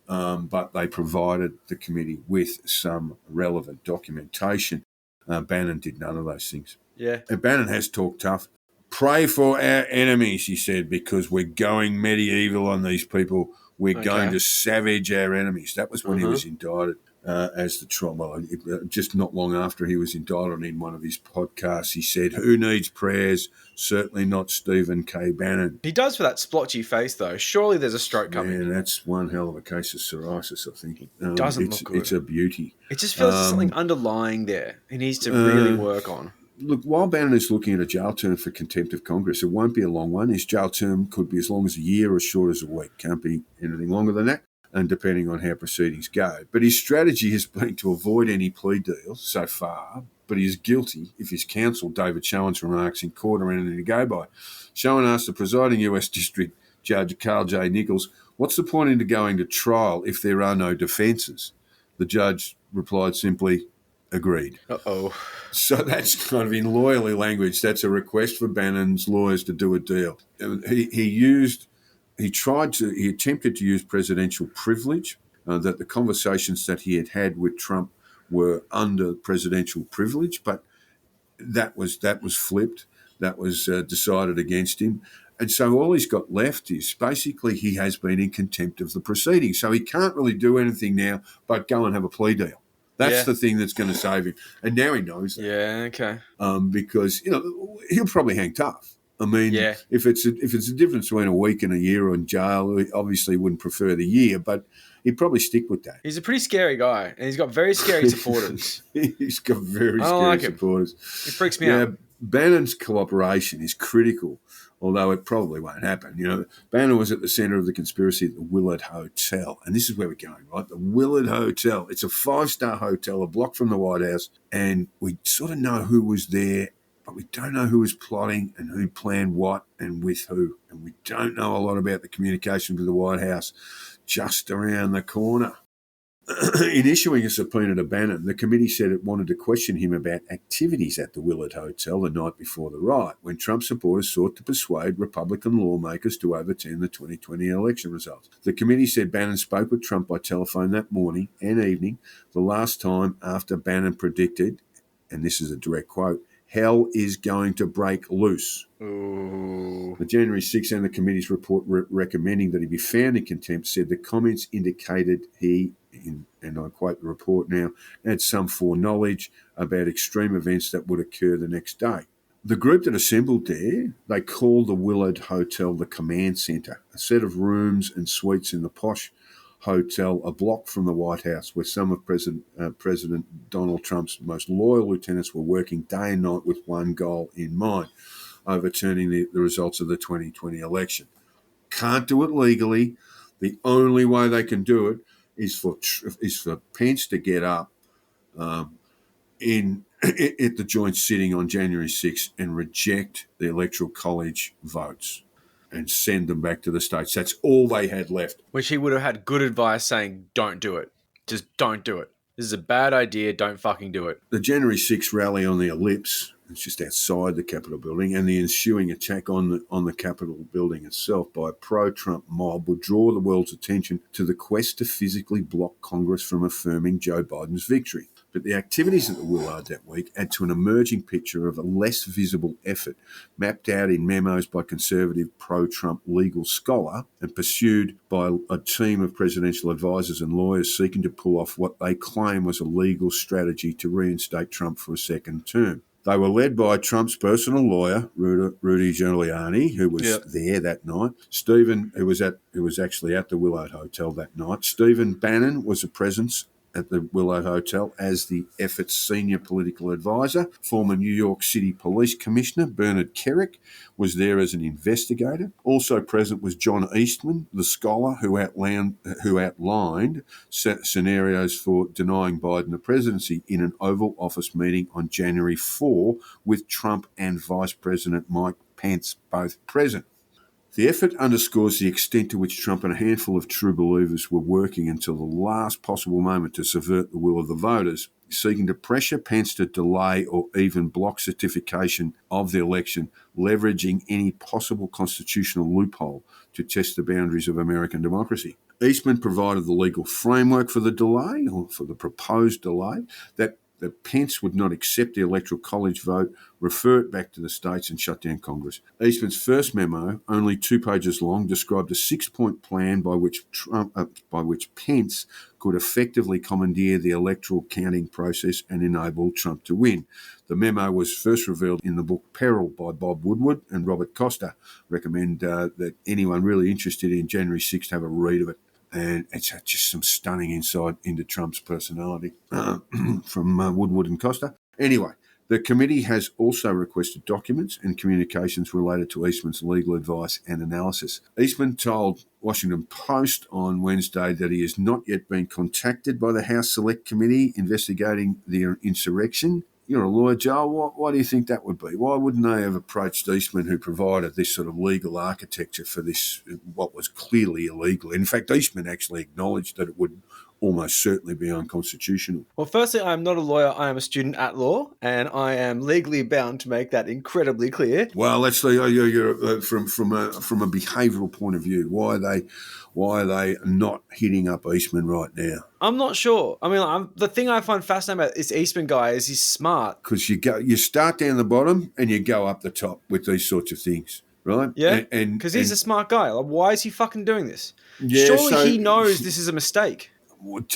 but they provided the committee with some relevant documentation. Bannon did none of those things. Yeah. And Bannon has talked tough. Pray for our enemies, he said, because we're going medieval on these people. We're going to savage our enemies. That was when he was indicted as the Trump. Well, just not long after he was indicted, in one of his podcasts, he said, "Who needs prayers? Certainly not Stephen K. Bannon." He does for that splotchy face, though. Surely there's a stroke coming. Yeah, that's one hell of a case of psoriasis, I think. Doesn't look good. It's a beauty. It just feels there's something underlying there he needs to really work on. Look, while Bannon is looking at a jail term for contempt of Congress, it won't be a long one. His jail term could be as long as a year or as short as a week. Can't be anything longer than that, and depending on how proceedings go. But his strategy has been to avoid any plea deals so far, but he is guilty if his counsel, David Schoen's remarks in court are anything to go by. Schoen asked the presiding US District Judge Carl J. Nichols, "What's the point in going to trial if there are no defences?" The judge replied simply, "Agreed." Uh-oh. So that's kind of in lawyerly language. That's a request for Bannon's lawyers to do a deal. He attempted to use presidential privilege, that the conversations that he had with Trump were under presidential privilege, but that was flipped. That was decided against him. And so all he's got left is basically he has been in contempt of the proceedings. So he can't really do anything now but go and have a plea deal. That's the thing that's going to save him. And now he knows that. Yeah, okay. Because, he'll probably hang tough. I mean, Yeah. if it's a difference between a week and a year in jail, he obviously wouldn't prefer the year, but he'd probably stick with that. He's a pretty scary guy, and he's got very scary supporters. He's got very I don't scary like him. supporters. It freaks me out. Bannon's cooperation is critical, although it probably won't happen. You know, Bannon was at the centre of the conspiracy at the Willard Hotel, and this is where we're going, right? The Willard Hotel. It's a 5-star hotel, a block from the White House, and we sort of know who was there, but we don't know who was plotting and who planned what and with who. And we don't know a lot about the communication with the White House just around the corner. In issuing a subpoena to Bannon, the committee said it wanted to question him about activities at the Willard Hotel the night before the riot, when Trump supporters sought to persuade Republican lawmakers to overturn the 2020 election results. The committee said Bannon spoke with Trump by telephone that morning and evening, the last time after Bannon predicted, and this is a direct quote, "Hell is going to break loose." Ooh. The January 6th and the committee's report recommending that he be found in contempt said the comments indicated he, and I quote the report now, had some foreknowledge about extreme events that would occur the next day. The group that assembled there, they called the Willard Hotel the Command Centre, a set of rooms and suites in the posh hotel a block from the White House, where some of President Donald Trump's most loyal lieutenants were working day and night with one goal in mind: overturning the results of the 2020 election. Can't do it legally. The only way they can do it is for Pence to get up at the joint sitting on January 6th and reject the Electoral College votes and send them back to the states. That's all they had left. Which he would have had good advice saying, don't do it. Just don't do it. This is a bad idea. Don't fucking do it. The January 6th rally on the Ellipse, it's just outside the Capitol building, and the ensuing attack on the Capitol building itself by a pro-Trump mob would draw the world's attention to the quest to physically block Congress from affirming Joe Biden's victory. But the activities at the Willard that week add to an emerging picture of a less visible effort mapped out in memos by conservative pro-Trump legal scholar and pursued by a team of presidential advisors and lawyers seeking to pull off what they claim was a legal strategy to reinstate Trump for a second term. They were led by Trump's personal lawyer, Rudy Giuliani, who was there that night. Stephen, who was actually at the Willard Hotel that night. Stephen Bannon was a presence at the Willard Hotel as the effort's senior political advisor. Former New York City Police Commissioner Bernard Kerik was there as an investigator. Also present was John Eastman, the scholar who outlined scenarios for denying Biden the presidency in an Oval Office meeting on January 4 with Trump and Vice President Mike Pence both present. The effort underscores the extent to which Trump and a handful of true believers were working until the last possible moment to subvert the will of the voters, seeking to pressure Pence to delay or even block certification of the election, leveraging any possible constitutional loophole to test the boundaries of American democracy. Eastman provided the legal framework for the delay, or for the proposed delay, that Pence would not accept the Electoral College vote, refer it back to the states and shut down Congress. Eastman's first memo, only 2 pages long, described a 6-point plan by which Pence could effectively commandeer the electoral counting process and enable Trump to win. The memo was first revealed in the book Peril by Bob Woodward and Robert Costa. Recommend that anyone really interested in January 6th have a read of it. And it's just some stunning insight into Trump's personality from Woodward and Costa. Anyway, the committee has also requested documents and communications related to Eastman's legal advice and analysis. Eastman told Washington Post on Wednesday that he has not yet been contacted by the House Select Committee investigating the insurrection. You're a lawyer, Joel. Why do you think that would be? Why wouldn't they have approached Eastman, who provided this sort of legal architecture for this, what was clearly illegal? In fact, Eastman actually acknowledged that it would almost certainly be unconstitutional. Well, firstly, I am not a lawyer. I am a student at law, and I am legally bound to make that incredibly clear. Well, let's see. You're from a behavioural point of view. Why are they not hitting up Eastman right now? I'm not sure. I mean, the thing I find fascinating about this Eastman guy is he's smart. Because you start down the bottom and you go up the top with these sorts of things, right? Yeah, because he's a smart guy. Like, why is he fucking doing this? Yeah, surely he knows this is a mistake.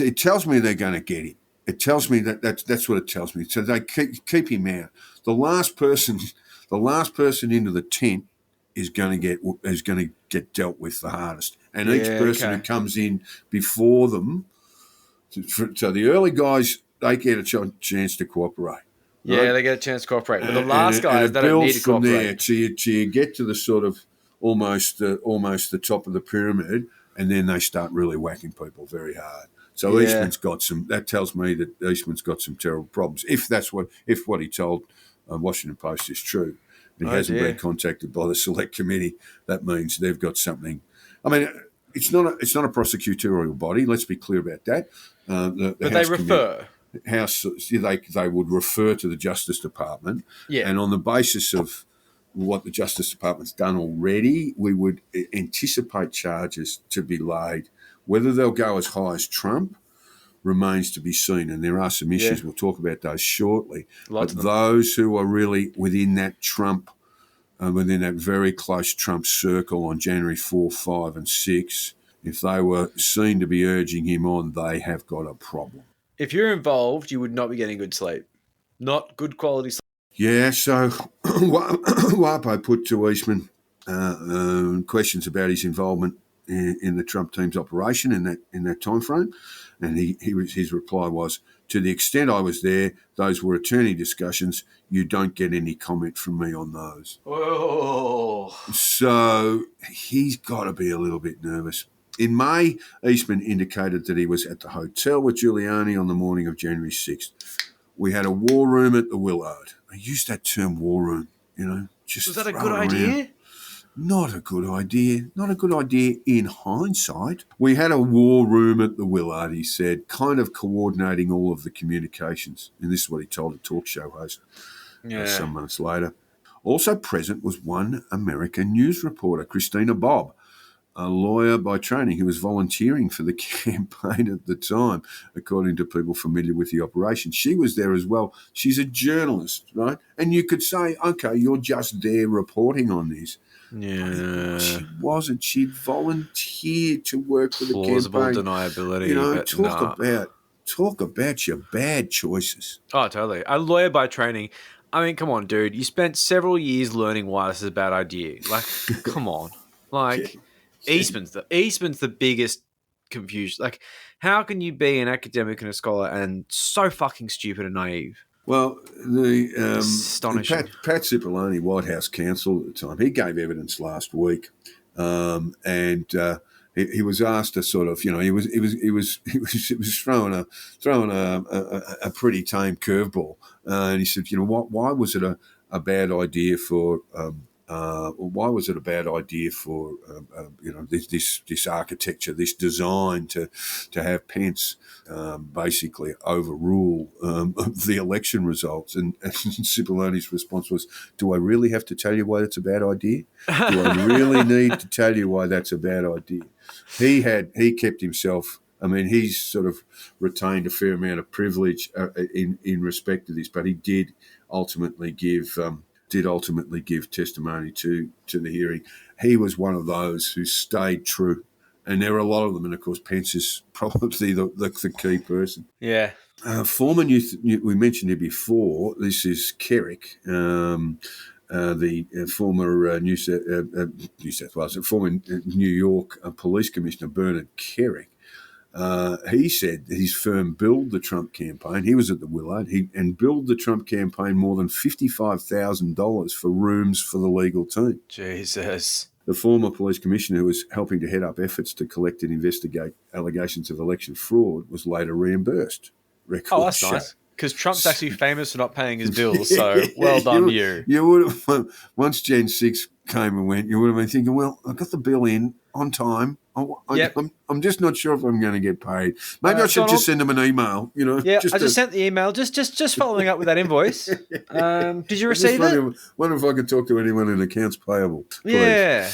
It tells me they're going to get him. It tells me that's what it tells me. So they keep him out. The last person into the tent is going to get dealt with the hardest, and each person who comes in before them. So the early guys, they get a chance to cooperate. Yeah, right? they get a chance to cooperate. But the last guys, they don't need to from cooperate. there till you get to the sort of almost the top of the pyramid, and then they start really whacking people very hard. So Eastman's got some. That tells me that Eastman's got some terrible problems. If what he told Washington Post is true, and he hasn't been contacted by the Select Committee, that means they've got something. I mean, it's not a prosecutorial body. Let's be clear about that. But they refer. They would refer to the Justice Department, and on the basis of what the Justice Department's done already, we would anticipate charges to be laid. Whether they'll go as high as Trump remains to be seen, and there are some issues. We'll talk about those shortly. But those who are really within that Trump, within that very close Trump circle on January 4, 5 and 6, if they were seen to be urging him on, they have got a problem. If you're involved, you would not be getting good sleep. Not good quality sleep. Yeah, so Wapo put to Eastman questions about his involvement in the Trump team's operation in that time frame, and his reply was, to the extent I was there, those were attorney discussions. You don't get any comment from me on those. Oh. So he's got to be a little bit nervous. In May, Eastman indicated that he was at the hotel with Giuliani on the morning of January 6th. We had a war room at the Willard. I used that term, war room, just was that a good idea? Not a good idea. Not a good idea in hindsight. We had a war room at the Willard, he said, kind of coordinating all of the communications. And this is what he told a talk show host some months later. Also present was one American news reporter, Christina Bobb, a lawyer by training who was volunteering for the campaign at the time, according to people familiar with the operation. She was there as well. She's a journalist, right? And you could say, okay, you're just there reporting on this. Yeah. She wasn't. She'd volunteered to work for the Plausible campaign. deniability. Talk about your bad choices. Oh, totally. A lawyer by training. I mean, come on, dude. You spent several years learning why this is a bad idea. Like, come on. Like, Eastman's the biggest confusion. Like, how can you be an academic and a scholar and so fucking stupid and naive? Well, astonishing. Pat Cipollone, White House counsel at the time, he gave evidence last week, and he was asked to sort of, he was throwing a pretty tame curveball, and he said, why was it a bad idea for this architecture, this design to have Pence basically overrule the election results? And Cipollone's response was, do I really have to tell you why that's a bad idea? Do I really need to tell you why that's a bad idea? He kept himself. I mean, he's sort of retained a fair amount of privilege in respect to this, but he did ultimately give testimony to the hearing. He was one of those who stayed true. And there are a lot of them. And, of course, Pence is probably the key person. Yeah. Former we mentioned it before, this is Kerrick, the former New South Wales, former New York Police Commissioner Bernard Kerrick. He said that his firm billed the Trump campaign. He was at the Willard and billed the Trump campaign more than $55,000 for rooms for the legal team. Jesus. The former police commissioner who was helping to head up efforts to collect and investigate allegations of election fraud was later reimbursed. That's show. nice. Because Trump's actually famous for not paying his bills, so well done you. You would have, once Gen 6 came and went, you would have been thinking, well, I got the bill in on time. I'm just not sure if I'm going to get paid. Maybe I should just send them an email. Yeah, I just sent the email. Just following up with that invoice. Did you receive it? Wonder if I could talk to anyone in accounts payable. Please. Yeah.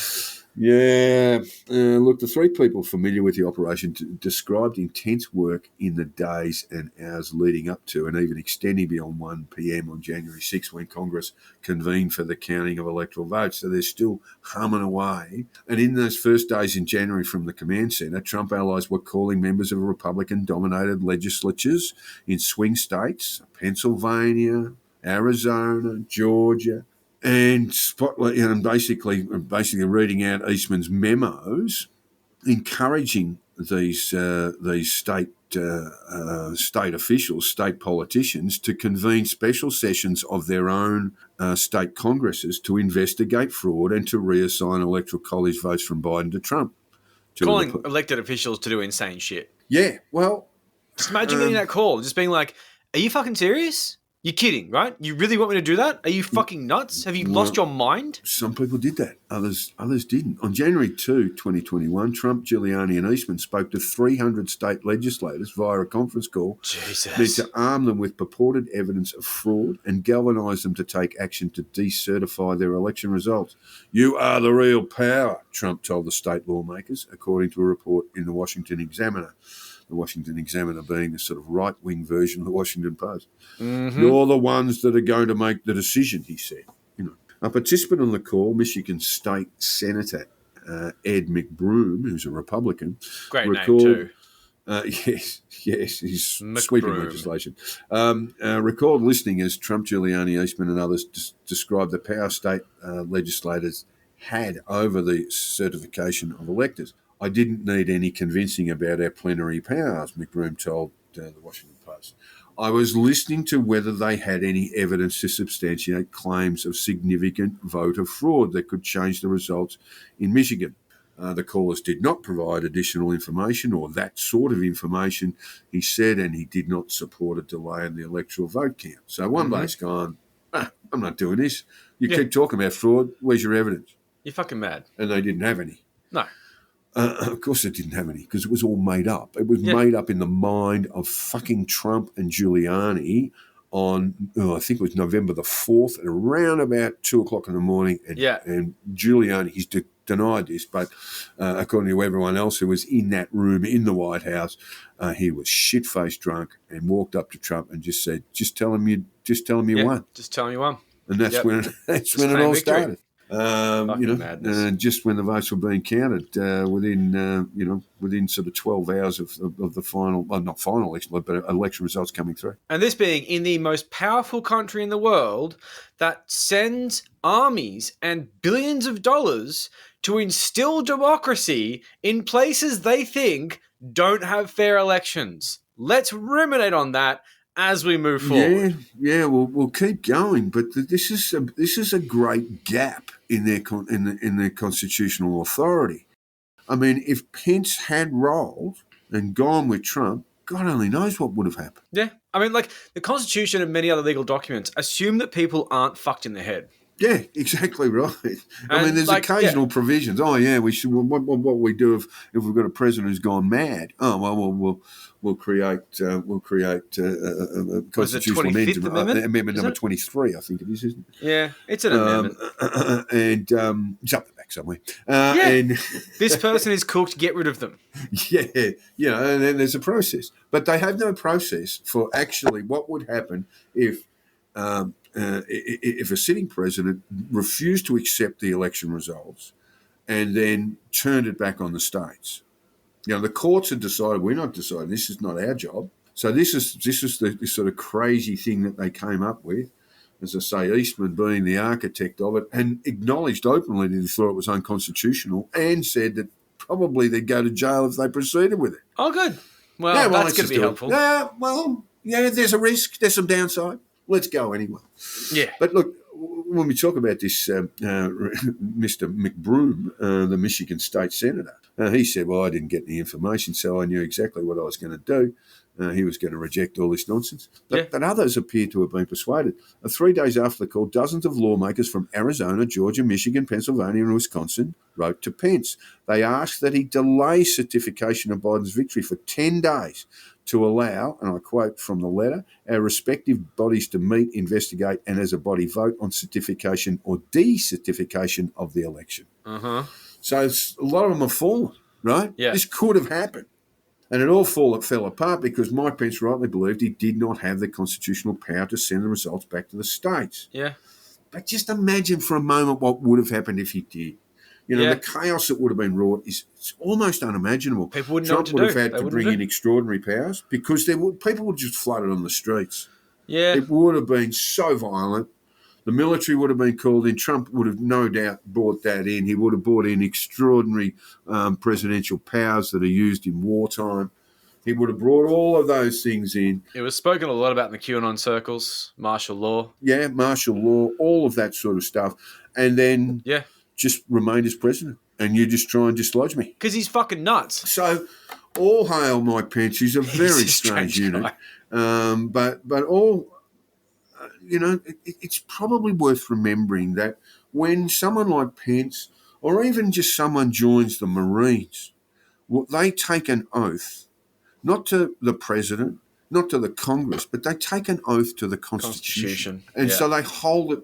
Yeah. Look, the three people familiar with the operation described intense work in the days and hours leading up to and even extending beyond 1 p.m. on January 6 when Congress convened for the counting of electoral votes. So they're still humming away. And in those first days in January from the command centre, Trump allies were calling members of Republican-dominated legislatures in swing states, Pennsylvania, Arizona, Georgia, and spotlight, and basically reading out Eastman's memos, encouraging these state officials, state politicians, to convene special sessions of their own state congresses to investigate fraud and to reassign electoral college votes from Biden to Trump. Calling elected officials to do insane shit. Yeah, well, just imagine getting that call, just being like, "Are you fucking serious? You're kidding, right? You really want me to do that? Are you fucking nuts? Have you lost your mind?" Some people did that. Others didn't. On January 2, 2021, Trump, Giuliani and Eastman spoke to 300 state legislators via a conference call meant to arm them with purported evidence of fraud and galvanise them to take action to decertify their election results. "You are the real power," Trump told the state lawmakers, according to a report in the Washington Examiner. The Washington Examiner being the sort of right-wing version of the Washington Post. Mm-hmm. "You're the ones that are going to make the decision," he said. A participant on the call, Michigan State Senator Ed McBroom, who's a Republican, great name too. Yes, he's sweeping legislation. Recalled listening as Trump, Giuliani, Eastman and others described the power state legislators had over the certification of electors. "I didn't need any convincing about our plenary powers," McBroom told the Washington Post. "I was listening to whether they had any evidence to substantiate claims of significant voter fraud that could change the results in Michigan." The callers did not provide additional information or that sort of information, he said, and he did not support a delay in the electoral vote count. So one day's gone, "I'm not doing this. You keep talking about fraud. Where's your evidence?" You're fucking mad. And they didn't have any. No. Of course they didn't have any because it was all made up. It was made up in the mind of fucking Trump and Giuliani on, I think it was November the 4th, at around about 2 o'clock in the morning. And Giuliani, he's denied this, but according to everyone else who was in that room in the White House, he was shit-faced drunk and walked up to Trump and just said, just tell him you won. Just tell him you won. And that's when it all started. Madness. Just when the votes were being counted, within sort of 12 hours of the final, well, not final election, but election results coming through. And this being in the most powerful country in the world that sends armies and billions of dollars to instill democracy in places they think don't have fair elections. Let's ruminate on that as we move forward. Yeah, we'll keep going, but this is a great gap in their constitutional authority. I mean, if Pence had rolled and gone with Trump, God only knows what would have happened. Yeah, I mean, like the Constitution and many other legal documents assume that people aren't fucked in the head. Yeah, exactly right. I mean, there's occasional provisions. Oh, yeah, we should. What we do if we've got a president who's gone mad? Oh, well, we'll create a constitutional amendment number 23. I think it is, isn't it? Yeah, it's an amendment, and it's up the back somewhere. And this person is cooked. Get rid of them. Yeah, and then there's a process, but they have no process for actually what would happen if a sitting president refused to accept the election results and then turned it back on the states. The courts had decided we're not deciding. This is not our job. So this is the sort of crazy thing that they came up with. As I say, Eastman being the architect of it and acknowledged openly that he thought it was unconstitutional and said that probably they'd go to jail if they proceeded with it. Oh, good. Well, that's going to be helpful. There's a risk. There's some downside. Let's go anyway. Yeah. But look, when we talk about this, Mr. McBroom, the Michigan State Senator, he said, well, I didn't get the information, so I knew exactly what I was going to do. He was going to reject all this nonsense. But others appear to have been persuaded. 3 days after the call, dozens of lawmakers from Arizona, Georgia, Michigan, Pennsylvania and Wisconsin wrote to Pence. They asked that he delay certification of Biden's victory for 10 days to allow, and I quote from the letter, our respective bodies to meet, investigate, and as a body vote on certification or decertification of the election. Uh-huh. So a lot of them have fallen, right? Yeah. This could have happened. And it all fell apart because Mike Pence rightly believed he did not have the constitutional power to send the results back to the states. Yeah. But just imagine for a moment what would have happened if he did. The chaos that would have been wrought is almost unimaginable. People wouldn't Trump know what to would have do. had to bring in extraordinary powers because people would just flooded on the streets. Yeah. It would have been so violent. The military would have been called in. Trump would have no doubt brought that in. He would have brought in extraordinary presidential powers that are used in wartime. He would have brought all of those things in. It was spoken a lot about in the QAnon circles, martial law. Yeah, martial law, all of that sort of stuff. And then just remained as president. And you just try and dislodge me. Because he's fucking nuts. So all hail Mike Pence. He's a very strange unit. But all... it's probably worth remembering that when someone like Pence or even just someone joins the Marines, they take an oath, not to the president, not to the Congress, but they take an oath to the Constitution. And so they hold it,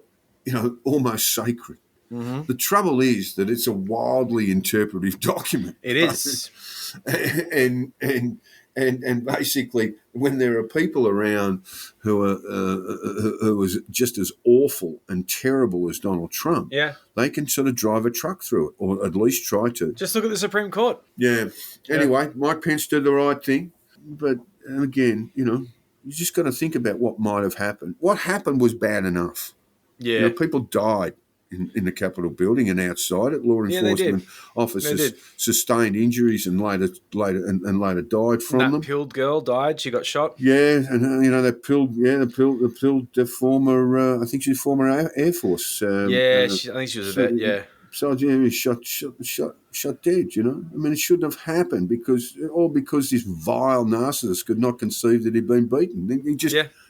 almost sacred. Mm-hmm. The trouble is that it's a wildly interpretive document. It is. And basically, when there are people around who are just as awful and terrible as Donald Trump, they can sort of drive a truck through it, or at least try to. Just look at the Supreme Court. Yeah. Anyway, Mike Pence did the right thing, but again, you just got to think about what might have happened. What happened was bad enough. Yeah, people died in the Capitol building and outside it. Law enforcement officers sustained injuries and later died from them. That pilled girl died. She got shot. Yeah, and they pilled the former. I think she was former Air Force. I think she was a vet. Yeah. Sergeant shot dead. I mean, it shouldn't have happened because this vile narcissist could not conceive that he'd been beaten.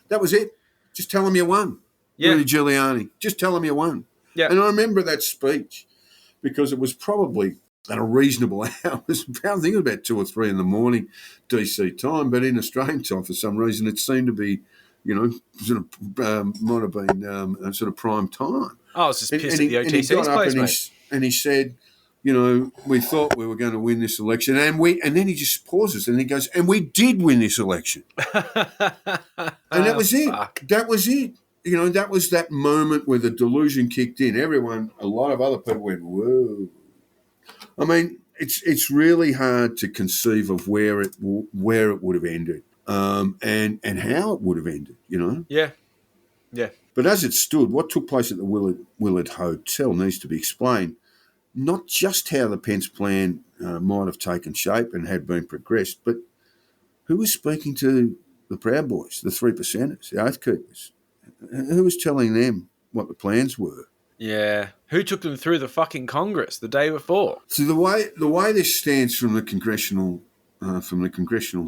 That was it. Just tell him you won. Yeah. Rudy Giuliani. Just tell him you won. Yeah. And I remember that speech because it was probably at a reasonable hour. I think it was about 2 or 3 in the morning, DC time, but in Australian time, for some reason, it seemed to be, might have been sort of prime time. I was just pissed at the OTC's place, mate. And he said, we thought we were going to win this election, and then he just pauses and he goes, and we did win this election. And that was it. Fuck. That was it. That was that moment where the delusion kicked in. A lot of other people went, whoa. I mean, it's really hard to conceive of where it would have ended, and how it would have ended. Yeah. Yeah. But as it stood, what took place at the Willard Hotel needs to be explained. Not just how the Pence plan might have taken shape and had been progressed, but who was speaking to the Proud Boys, the 3%ers, the Oath Keepers? Who was telling them what the plans were? Yeah. Who took them through the fucking Congress the day before? So the way this stands from the congressional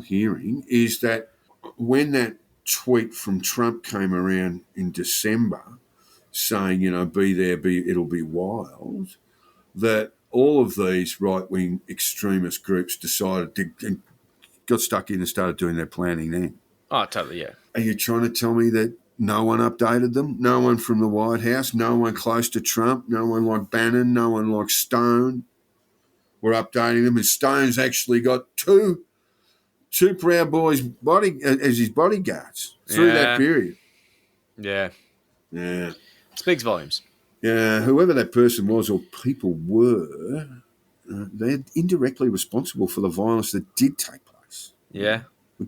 hearing is that when that tweet from Trump came around in December saying, be there, it'll be wild, that all of these right-wing extremist groups decided to got stuck in and started doing their planning then. Oh, totally, yeah. Are you trying to tell me that no one updated them? No one from the White House, no one close to Trump, no one like Bannon, no one like Stone were updating them. And Stone's actually got two Proud Boys as his bodyguards through that period. Yeah. Yeah. Speaks volumes. Yeah, whoever that person was or people were, they're indirectly responsible for the violence that did take place. Yeah.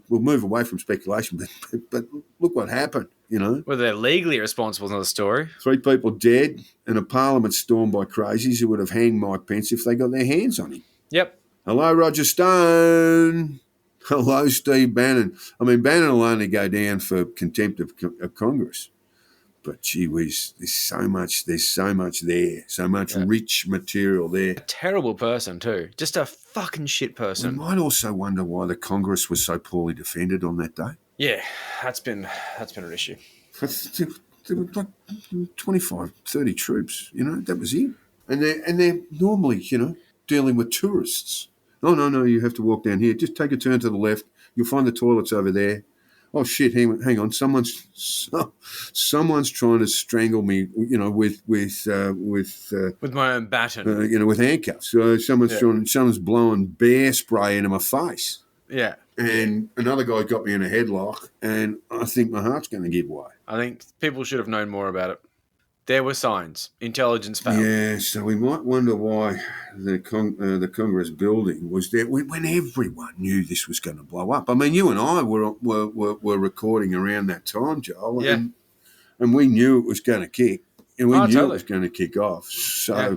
We'll move away from speculation, but look what happened, Whether they're legally responsible is another story. 3 people dead and a parliament stormed by crazies who would have hanged Mike Pence if they got their hands on him. Yep. Hello, Roger Stone. Hello, Steve Bannon. I mean, Bannon will only go down for contempt of Congress. But gee whiz, there's so much there, so much rich material there. A terrible person too. Just a fucking shit person. We might also wonder why the Congress was so poorly defended on that day. Yeah, that's been an issue. There were like 25, 30 troops, that was it. And they're normally, dealing with tourists. No, you have to walk down here. Just take a turn to the left. You'll find the toilets over there. Oh shit! Hang on. Someone's trying to strangle me. With my own baton. With handcuffs. So someone's blowing bear spray into my face. Yeah. And another guy got me in a headlock, and I think my heart's going to give way. I think people should have known more about it. There were signs. Intelligence failed. Yeah, so we might wonder why the Congress building was there when everyone knew this was going to blow up. I mean, you and I were recording around that time, Joel, and we knew it was going to kick. And we Oh, knew totally. it was going to kick off. So Yeah.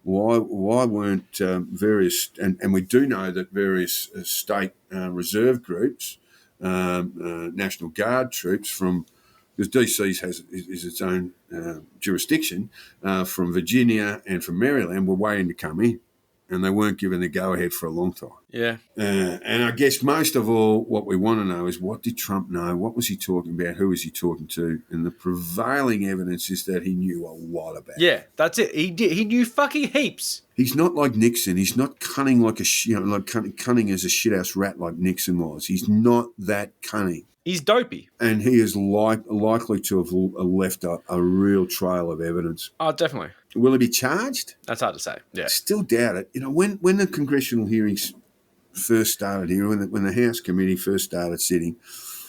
why weren't various, and we do know that various state reserve groups, National Guard troops from, because DC is its own jurisdiction, from Virginia and from Maryland were waiting to come in, and they weren't given the go-ahead for a long time. Yeah. And I guess most of all, what we want to know is, what did Trump know? What was he talking about? Who was he talking to? And the prevailing evidence is that he knew a lot about it. Yeah, that's it. He did. He knew fucking heaps. He's not like Nixon. He's not cunning like cunning as a shithouse rat like Nixon was. He's not that cunning. He's dopey. And he is likely to have left a real trail of evidence. Oh, definitely. Will he be charged? That's hard to say. Yeah. Still doubt it. You know, when the congressional hearings first started here, when the House committee first started sitting,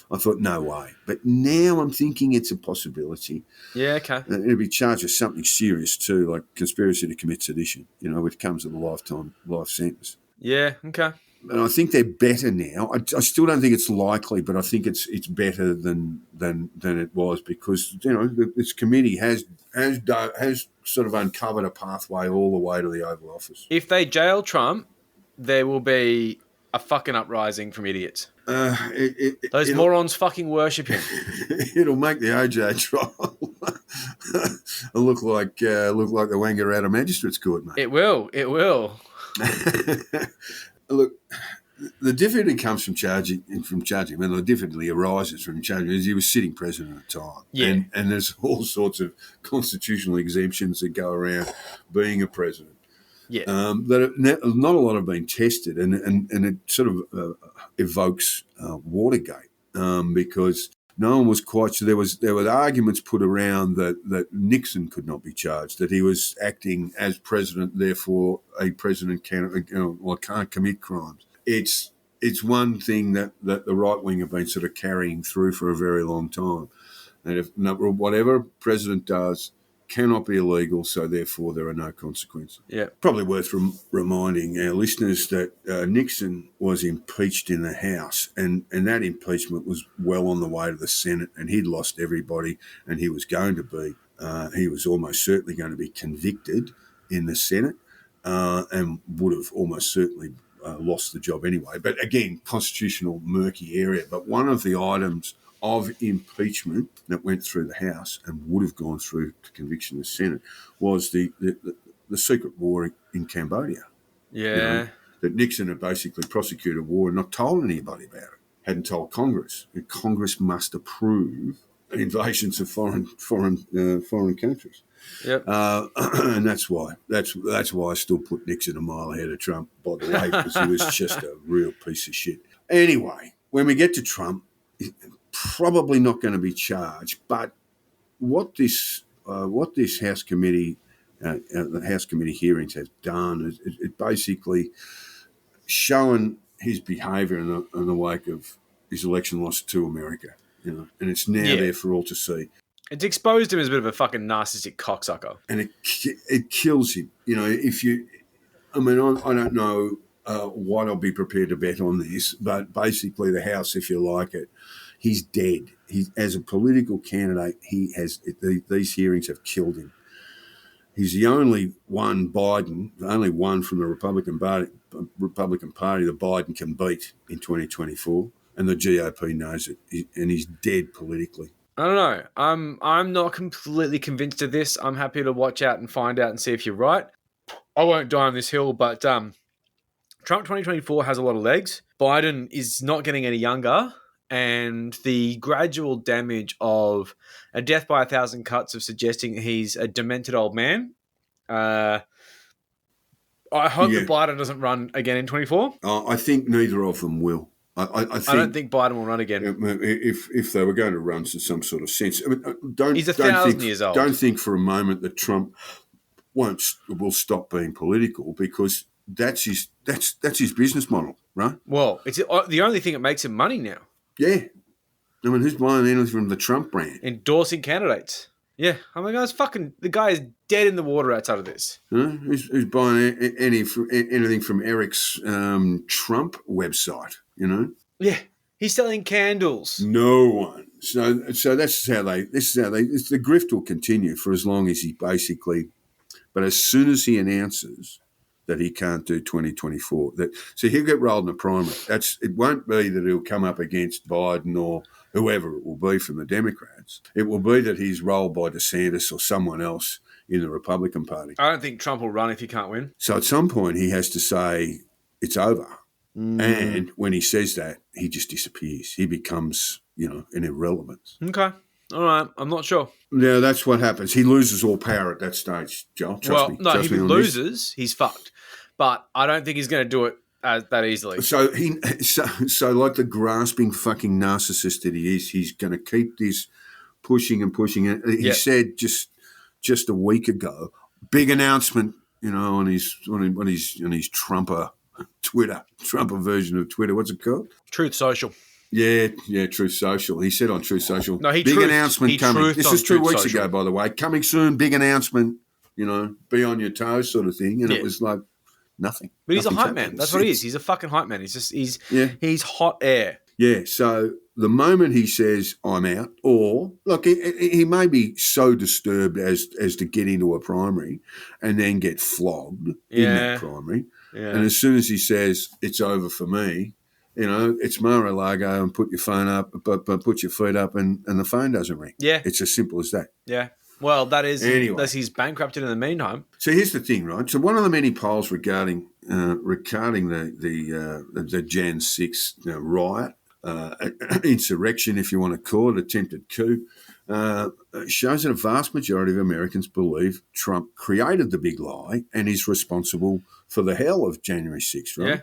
I thought, no way. But now I'm thinking it's a possibility. Yeah, okay. He'll be charged with something serious too, like conspiracy to commit sedition, which comes with a life sentence. Yeah, okay. And I think they're better now. I still don't think it's likely, but I think it's better than it was, because this committee has sort of uncovered a pathway all the way to the Oval Office. If they jail Trump, there will be a fucking uprising from idiots. Those morons fucking worship him. It'll make the OJ trial look like the Wangaratta Magistrates Court, mate. It will. It will. Look, the difficulty comes from charging. Well, the difficulty arises from charging. He was sitting president at the time. Yeah. And there's all sorts of constitutional exemptions that go around being a president. Yeah. Not a lot have been tested, and it sort of evokes Watergate, because no one was quite sure. There were arguments put around that Nixon could not be charged, that he was acting as president, therefore a president can't commit crimes. It's one thing that the right wing have been sort of carrying through for a very long time, and if whatever president does cannot be illegal, so therefore there are no consequences. Yeah. Probably worth reminding our listeners that Nixon was impeached in the House, and that impeachment was well on the way to the Senate, and he'd lost everybody, and he was going to be, he was almost certainly going to be convicted in the Senate, and would have almost certainly lost the job anyway. But again, constitutional murky area. But one of the items of impeachment that went through the House and would have gone through to conviction in the Senate was the secret war in Cambodia. Yeah. That Nixon had basically prosecuted a war and not told anybody about it. Hadn't told Congress. And Congress must approve invasions of foreign countries. Yep. And that's why I still put Nixon a mile ahead of Trump, by the way, because he was just a real piece of shit. Anyway, when we get to Trump, probably not going to be charged, but what this House committee, the House committee hearings have done is it basically shown his behaviour in the wake of his election loss to America, and it's now there for all to see. It's exposed him as a bit of a fucking narcissistic cocksucker, and it kills him. I don't know what I'll be prepared to bet on this, but basically the House, if you like it, he's dead. As a political candidate, these hearings have killed him. He's the only one from the Republican Party that Biden can beat in 2024, and the GOP knows it, and he's dead politically. I don't know. I'm not completely convinced of this. I'm happy to watch out and find out and see if you're right. I won't die on this hill, but Trump 2024 has a lot of legs. Biden is not getting any younger, and the gradual damage of a death by 1,000 cuts of suggesting he's a demented old man. I hope that Biden doesn't run again in 24. I think neither of them will. I don't think Biden will run again. If they were going to run to some sort of sense, he's 1,000 years old. Don't think for a moment that Trump will stop being political, because that's his business model, right? Well, it's the only thing that makes him money now. Yeah, I mean, who's buying anything from the Trump brand? Endorsing candidates. Yeah, oh my God, the guy is dead in the water outside of this. Who's buying anything from Eric's Trump website? Yeah, he's selling candles. No one. So this is how the grift will continue for as long as he basically, but as soon as he announces that he can't do 2024, so he'll get rolled in the primary. It won't be that he'll come up against Biden or whoever it will be from the Democrats. It will be that he's rolled by DeSantis or someone else in the Republican Party. I don't think Trump will run if he can't win. So at some point he has to say it's over. And when he says that, he just disappears. He becomes, an irrelevance. Okay. All right. I'm not sure. Yeah, that's what happens. He loses all power at that stage, Joel. Trust me. If he loses, he's fucked. But I don't think he's going to do it that easily. So like the grasping fucking narcissist that he is, he's going to keep this pushing and pushing it. He said just a week ago, big announcement, on his Trumper version of Twitter. What's it called? Truth Social. Yeah, Truth Social. He said on Truth Social, no, big announcement coming. This is 2 weeks ago, by the way. Coming soon, big announcement, be on your toes sort of thing. And it was like nothing. But he's a hype man. That's what he is. He's a fucking hype man. He's hot air. Yeah, so the moment he says, I'm out, or, look, he may be so disturbed as to get into a primary and then get flogged in that primary. Yeah. And as soon as he says, it's over for me, it's Mar-a-Lago and put your phone up, but put your feet up and the phone doesn't ring. Yeah. It's as simple as that. Yeah. Well, that is, unless he's bankrupted in the meantime. So here's the thing, right? So one of the many polls regarding the Jan 6 riot, insurrection, if you want to call it, attempted coup, shows that a vast majority of Americans believe Trump created the big lie and is responsible for the hell of January 6th, right? Yeah.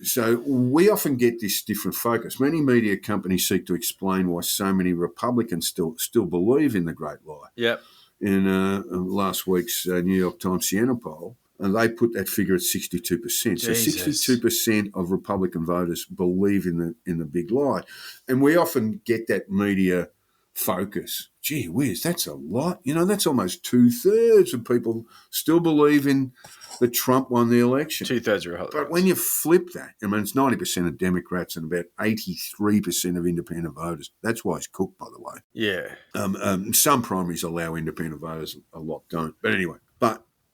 So we often get this different focus. Many media companies seek to explain why so many Republicans still believe in the great lie. Yep. In last week's New York Times Siena poll, and they put that figure at 62%. So 62% of Republican voters believe in the big lie. And we often get that media focus. Gee whiz, that's a lot. That's almost 2/3 of people still believe in that Trump won the election. 2/3 of Republicans. But when you flip that, it's 90% of Democrats and about 83% of independent voters. That's why it's cooked, by the way. Yeah. Some primaries allow independent voters, a lot don't. But anyway,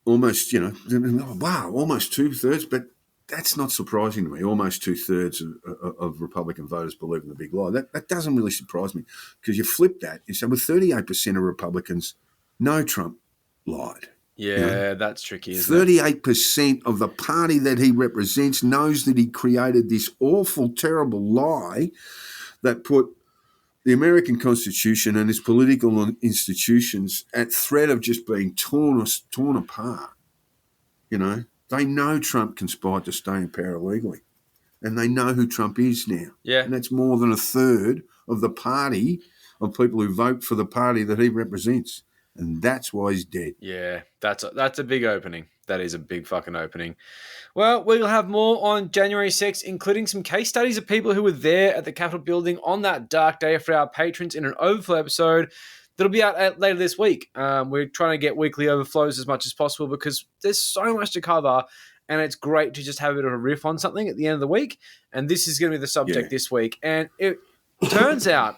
almost, almost 2/3, but that's not surprising to me. Almost 2/3 of Republican voters believe in the big lie. That doesn't really surprise me because you flip that. You say, 38% of Republicans know Trump lied. Yeah, that's tricky, isn't 38% of the party that he represents knows that he created this awful, terrible lie that put the American Constitution and its political institutions at threat of just being torn apart. They know Trump conspired to stay in power illegally, and they know who Trump is now. Yeah. And that's more than 1/3 of the party of people who vote for the party that he represents. And that's why he's dead. Yeah, that's a big opening. That is a big fucking opening. Well, we'll have more on January 6th, including some case studies of people who were there at the Capitol building on that dark day for our patrons in an overflow episode that'll be out later this week. We're trying to get weekly overflows as much as possible because there's so much to cover, and it's great to just have a bit of a riff on something at the end of the week. And this is going to be the subject this week. And it turns out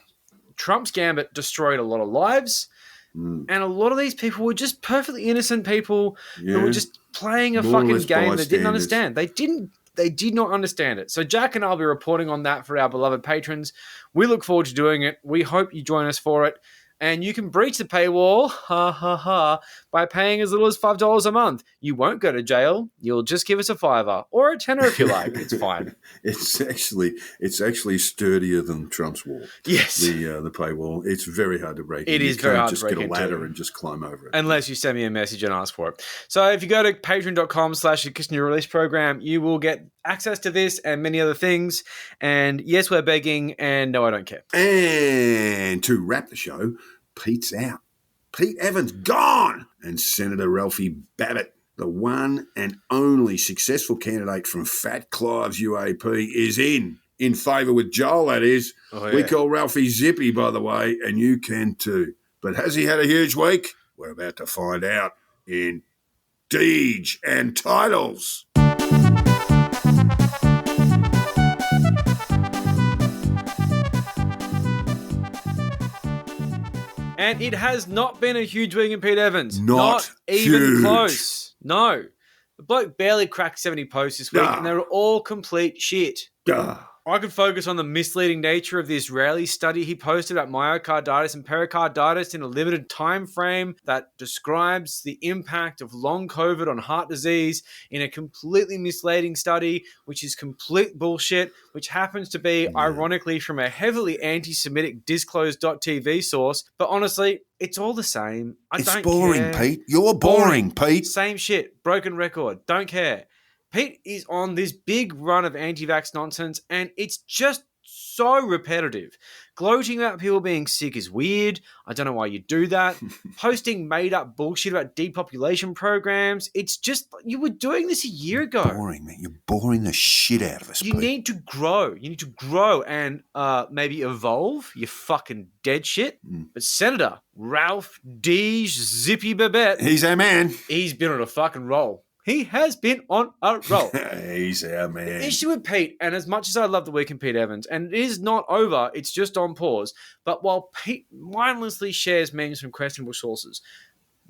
Trump's gambit destroyed a lot of lives. And a lot of these people were just perfectly innocent people who were just playing a fucking game they didn't understand. They did not understand it. So Jack and I will be reporting on that for our beloved patrons. We look forward to doing it. We hope you join us for it. And you can breach the paywall, by paying as little as $5 a month. You won't go to jail. You'll just give us a $5 or a $10 if you like. It's fine. It's actually sturdier than Trump's wall. Yes, the paywall. It's very hard to break. It is very hard to break into. Just get a ladder and just climb over it. Unless you send me a message and ask for it. So if you go to patreon.com/Kissinger Release Program, you will get access to this and many other things. And yes, we're begging. And no, I don't care. And to wrap the show, Pete's out. Pete Evans gone. And Senator Ralphie Babet, the one and only successful candidate from Fat Clive's UAP, is in favour with Joel, that is. Oh, yeah. We call Ralphie Zippy, by the way, and you can too. But has he had a huge week? We're about to find out in Deej and Titles. And it has not been a huge week in Pete Evans. Not even huge. close. No. The bloke barely cracked 70 posts this week, and they were all complete shit. I could focus on the misleading nature of the Israeli study he posted about myocarditis and pericarditis in a limited time frame that describes the impact of long COVID on heart disease in a completely misleading study, which is complete bullshit, which happens to be, ironically, from a heavily anti-Semitic disclosed.tv source. But honestly, it's all the same. It's boring, care. Pete. You're boring, Pete. Same shit. Broken record. Don't care. Pete is on this big run of anti-vax nonsense, and it's just so repetitive. Gloating about people being sick is weird. I don't know why you do that. Posting made-up bullshit about depopulation programs. It's just, you were doing this a year ago. Boring, man. You're boring the shit out of us, You Pete. need to grow. You need to grow and maybe evolve. You fucking dead shit. But Senator Ralph D. Zippy Babet, He's our man. he's been on a fucking roll. He has been on a roll. He's our man. The issue with Pete, and as much as I love the week in Pete Evans, and it is not over, it's just on pause, but while Pete mindlessly shares memes from questionable sources,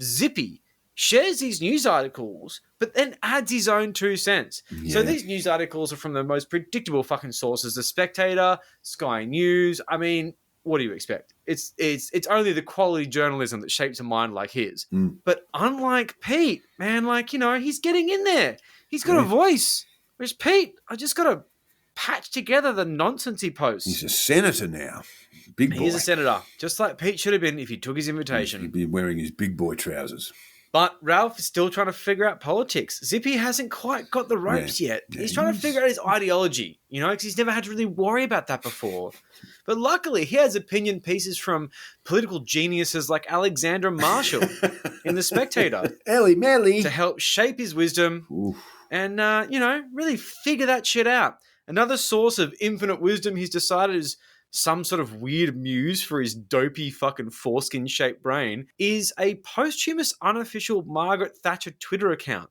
Zippy shares these news articles, but then adds his own 2 cents. So these news articles are from the most predictable fucking sources, The Spectator, Sky News. I mean, what do you expect? It's only the quality journalism that shapes a mind like his. But unlike Pete, man, like, you know, he's getting in there. He's got a voice. Whereas Pete, I just got to patch together the nonsense he posts. He's a senator now. Big boy. He's a senator, just like Pete should have been if he took his invitation. He'd be wearing his big boy trousers. But Ralph is still trying to figure out politics. Zippy hasn't quite got the ropes yet. He's trying to figure out his ideology, you know, because he's never had to really worry about that before. But luckily, he has opinion pieces from political geniuses like Alexandra Marshall in The Spectator. Ellie Melly. To help shape his wisdom and, you know, really figure that shit out. Another source of infinite wisdom he's decided is some sort of weird muse for his dopey fucking foreskin-shaped brain is a posthumous unofficial Margaret Thatcher Twitter account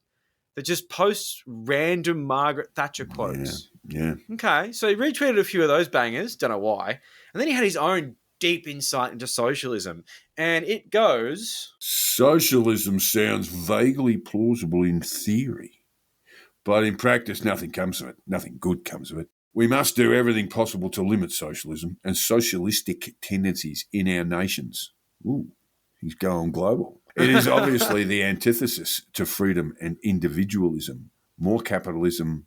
that just posts random Margaret Thatcher quotes. Yeah. Okay, so he retweeted a few of those bangers, don't know why, and then he had his own deep insight into socialism, and it goes... Socialism sounds vaguely plausible in theory, but in practice nothing comes of it. Nothing good comes of it. We must do everything possible to limit socialism and socialistic tendencies in our nations. Ooh, he's going global. It is obviously the antithesis to freedom and individualism. More capitalism,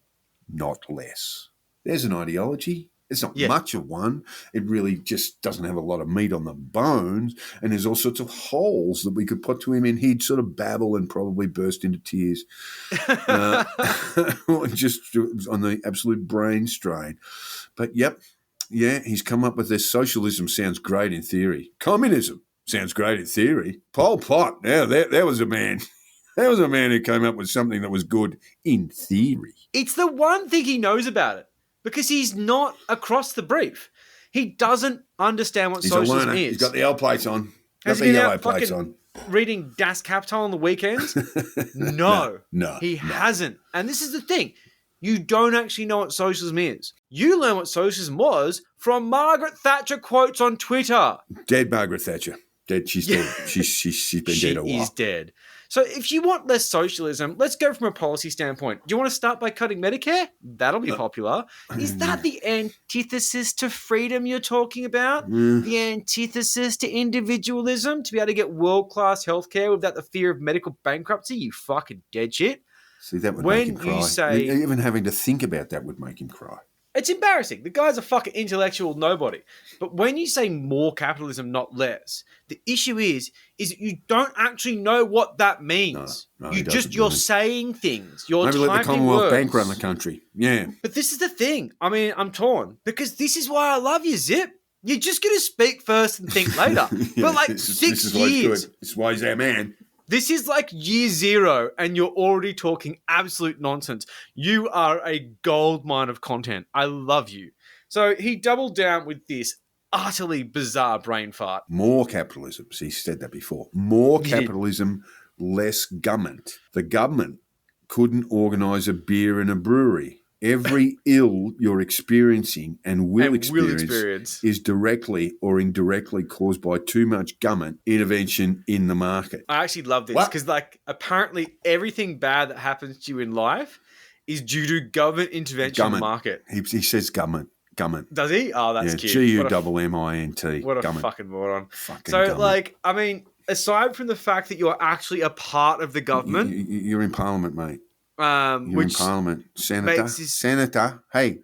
not less. There's an ideology. It's not much of one. It really just doesn't have a lot of meat on the bones, and there's all sorts of holes that we could put to him, and he'd sort of babble and probably burst into tears. Just on the absolute brain strain. But he's come up with this. Socialism sounds great in theory. Communism sounds great in theory. Pol Pot, now that was a man. That was a man who came up with something that was good in theory. It's the one thing he knows about it. Because he's not across the brief. He doesn't understand what socialism is. He's got the L plates on. Has he been out fucking reading Das Kapital on the weekends? No, he hasn't. And this is the thing. You don't actually know what socialism is. You learn what socialism was from Margaret Thatcher quotes on Twitter. Dead Margaret Thatcher. Dead. She's dead. She's been dead a while. She is dead. So if you want less socialism, let's go from a policy standpoint. Do you want to start by cutting Medicare? That'll be popular. Is that the antithesis to freedom you're talking about? The antithesis to individualism? To be able to get world-class healthcare without the fear of medical bankruptcy? You fucking dead shit. See, that would make him cry. Even having to think about that would make him cry. It's embarrassing. The guy's a fucking intellectual nobody. But when you say more capitalism, not less, the issue is that you don't actually know what that means. No, you're saying things. You're maybe typing let the Commonwealth words. Bank run the country. Yeah. But this is the thing. I mean, I'm torn because this is why I love you, Zip. You're just going to speak first and think later. But like 6 years. This is why he's good. This is why he's our man. This is like year 0 and you're already talking absolute nonsense. You are a gold mine of content. I love you. So he doubled down with this utterly bizarre brain fart. More capitalism. See, he said that before. More capitalism, less government. The government couldn't organise a beer in a brewery. Every ill you're experiencing and will experience experience is directly or indirectly caused by too much government intervention in the market. I actually love this What? because, like, apparently everything bad that happens to you in life is due to government intervention in the market. He says government. Does he? Oh, that's cute. G-U-M-M-I-N-T. What a government. fucking moron. Fucking So, government. like, I mean, aside from the fact that you're actually a part of the government, You're in Parliament, mate. You're which in Parliament. Senator. makes this- Senator. Hey.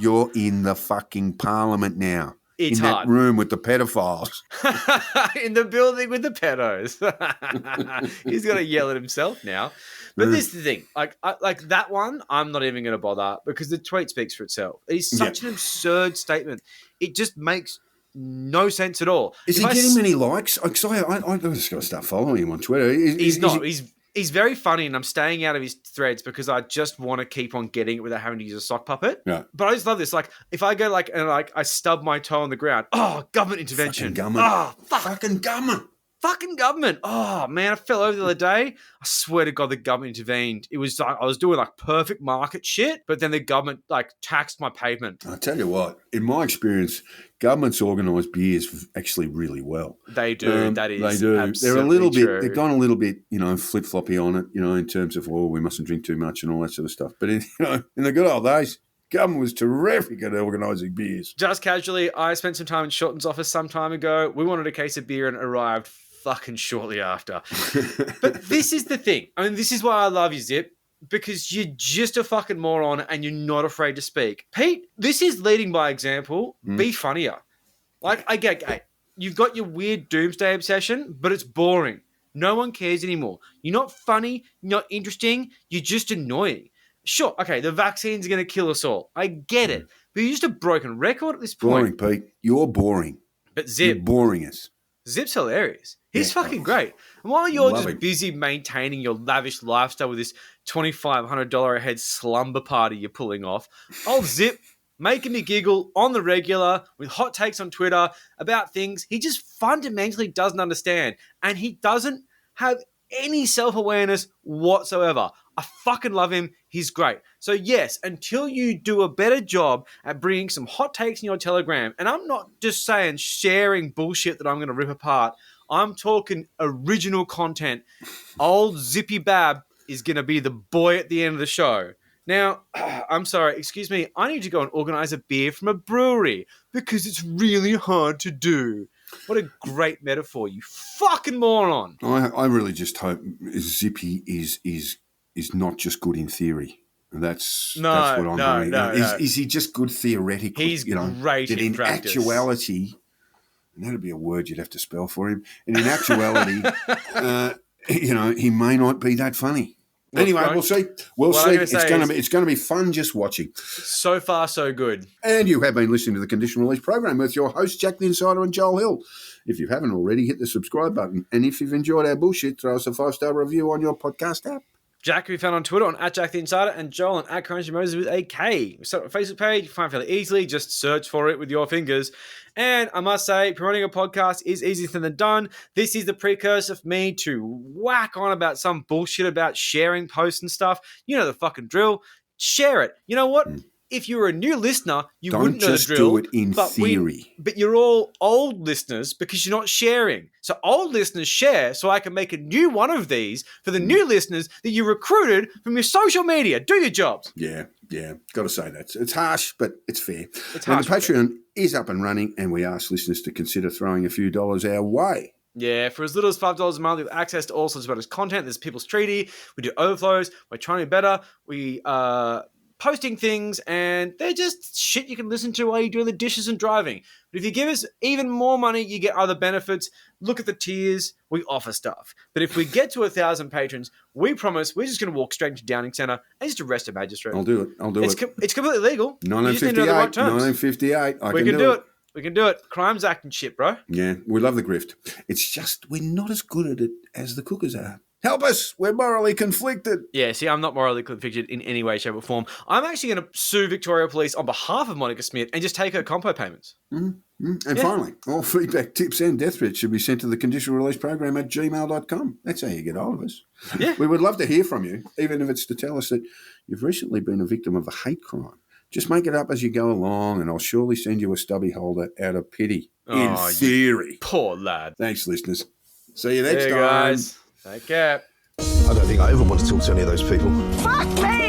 You're in the fucking Parliament now. It's in hard. that room with the pedophiles. in the building with the pedos. He's got to yell at himself now. But this is the thing. Like that one, I'm not even going to bother because the tweet speaks for itself. It is such an absurd statement. It just makes no sense at all. Is he getting many likes? I just got to start following him on Twitter. He's not. He's very funny, and I'm staying out of his threads because I just want to keep on getting it without having to use a sock puppet. Yeah. But I just love this. Like, if I go and I stub my toe on the ground, government intervention. Fucking government. Oh, fuck. Fucking government. Fucking government. Oh, man, I fell over the other day. I swear to God, the government intervened. It was like I was doing like perfect market shit, but then the government like taxed my pavement. I tell you what, in my experience, governments organise beers actually really well. They do. That is they do. They're a little bit. They've gone a little bit, flip floppy on it, in terms of we mustn't drink too much and all that sort of stuff. But in the good old days, government was terrific at organising beers. Just casually, I spent some time in Shorten's office some time ago. We wanted a case of beer and it arrived fucking shortly after. But this is the thing. I mean, this is why I love you, Zip, because you're just a fucking moron and you're not afraid to speak. Pete, this is leading by example. Be funnier. Like, I get, you've got your weird doomsday obsession, but it's boring. No one cares anymore. You're not funny, you're not interesting, you're just annoying. Sure, okay, the vaccine's going to kill us all. I get it. But you're just a broken record at this point. Boring, Pete. You're boring. But Zip. You're boring us. Zip's hilarious. He's fucking great. And while you're just busy maintaining your lavish lifestyle with this $2,500 a head slumber party you're pulling off, old Zip making me giggle on the regular with hot takes on Twitter about things he just fundamentally doesn't understand. And he doesn't have any self-awareness whatsoever. I fucking love him. He's great. So yes, until you do a better job at bringing some hot takes in your Telegram, and I'm not just saying sharing bullshit that I'm going to rip apart, I'm talking original content, old Zippy Bab is going to be the boy at the end of the show. Now, I'm sorry, excuse me, I need to go and organize a beer from a brewery because it's really hard to do. What a great metaphor, you fucking moron. I really just hope Zippy is not just good in theory. That's what I'm doing. No. Is he just good theoretically? He's great in practice. Actuality, and that'd be a word you'd have to spell for him. And in actuality, he may not be that funny. Anyway, we'll see. We'll see. It's going to be fun just watching. So far, so good. And you have been listening to the Conditional Release program with your hosts, Jack the Insider and Joel Hill. If you haven't already, hit the subscribe button. And if you've enjoyed our bullshit, throw us a 5-star review on your podcast app. Jack can be found on Twitter on @JackTheInsider and Joel on @CurrencyMoses with a K. We start on our Facebook page. You can find it fairly easily. Just search for it with your fingers. And I must say, promoting a podcast is easier than done. This is the precursor for me to whack on about some bullshit about sharing posts and stuff. You know the fucking drill. Share it. You know what? If you were a new listener, you wouldn't know the drill. Don't just do it in theory. But you're all old listeners because you're not sharing. So old listeners share so I can make a new one of these for the new listeners that you recruited from your social media. Do your jobs. Yeah. Got to say that. It's harsh, but it's fair. It's and harsh, the Patreon is up and running, and we ask listeners to consider throwing a few dollars our way. Yeah, for as little as $5 a month, we have access to all sorts of bonus content. There's People's Treaty. We do overflows. We're trying to be better. We posting things, and they're just shit you can listen to while you're doing the dishes and driving. But if you give us even more money, you get other benefits. Look at the tiers. We offer stuff. But if we get to 1,000 patrons, we promise we're just going to walk straight into Downing Centre and just arrest a magistrate. I'll do it. It's completely legal. 1958. We can do it. We can do it. Crimes Act and shit, bro. Yeah, we love the grift. It's just we're not as good at it as the cookers are. Help us. We're morally conflicted. Yeah, see, I'm not morally convicted in any way, shape, or form. I'm actually going to sue Victoria Police on behalf of Monica Smit and just take her compo payments. And finally, all feedback, tips, and death threats should be sent to the conditional release program at gmail.com. That's how you get hold of us. Yeah. We would love to hear from you, even if it's to tell us that you've recently been a victim of a hate crime. Just make it up as you go along, and I'll surely send you a stubby holder out of pity. In theory. Poor lad. Thanks, listeners. See you next time. Guys. Take care. I don't think I ever want to talk to any of those people. Fuck me!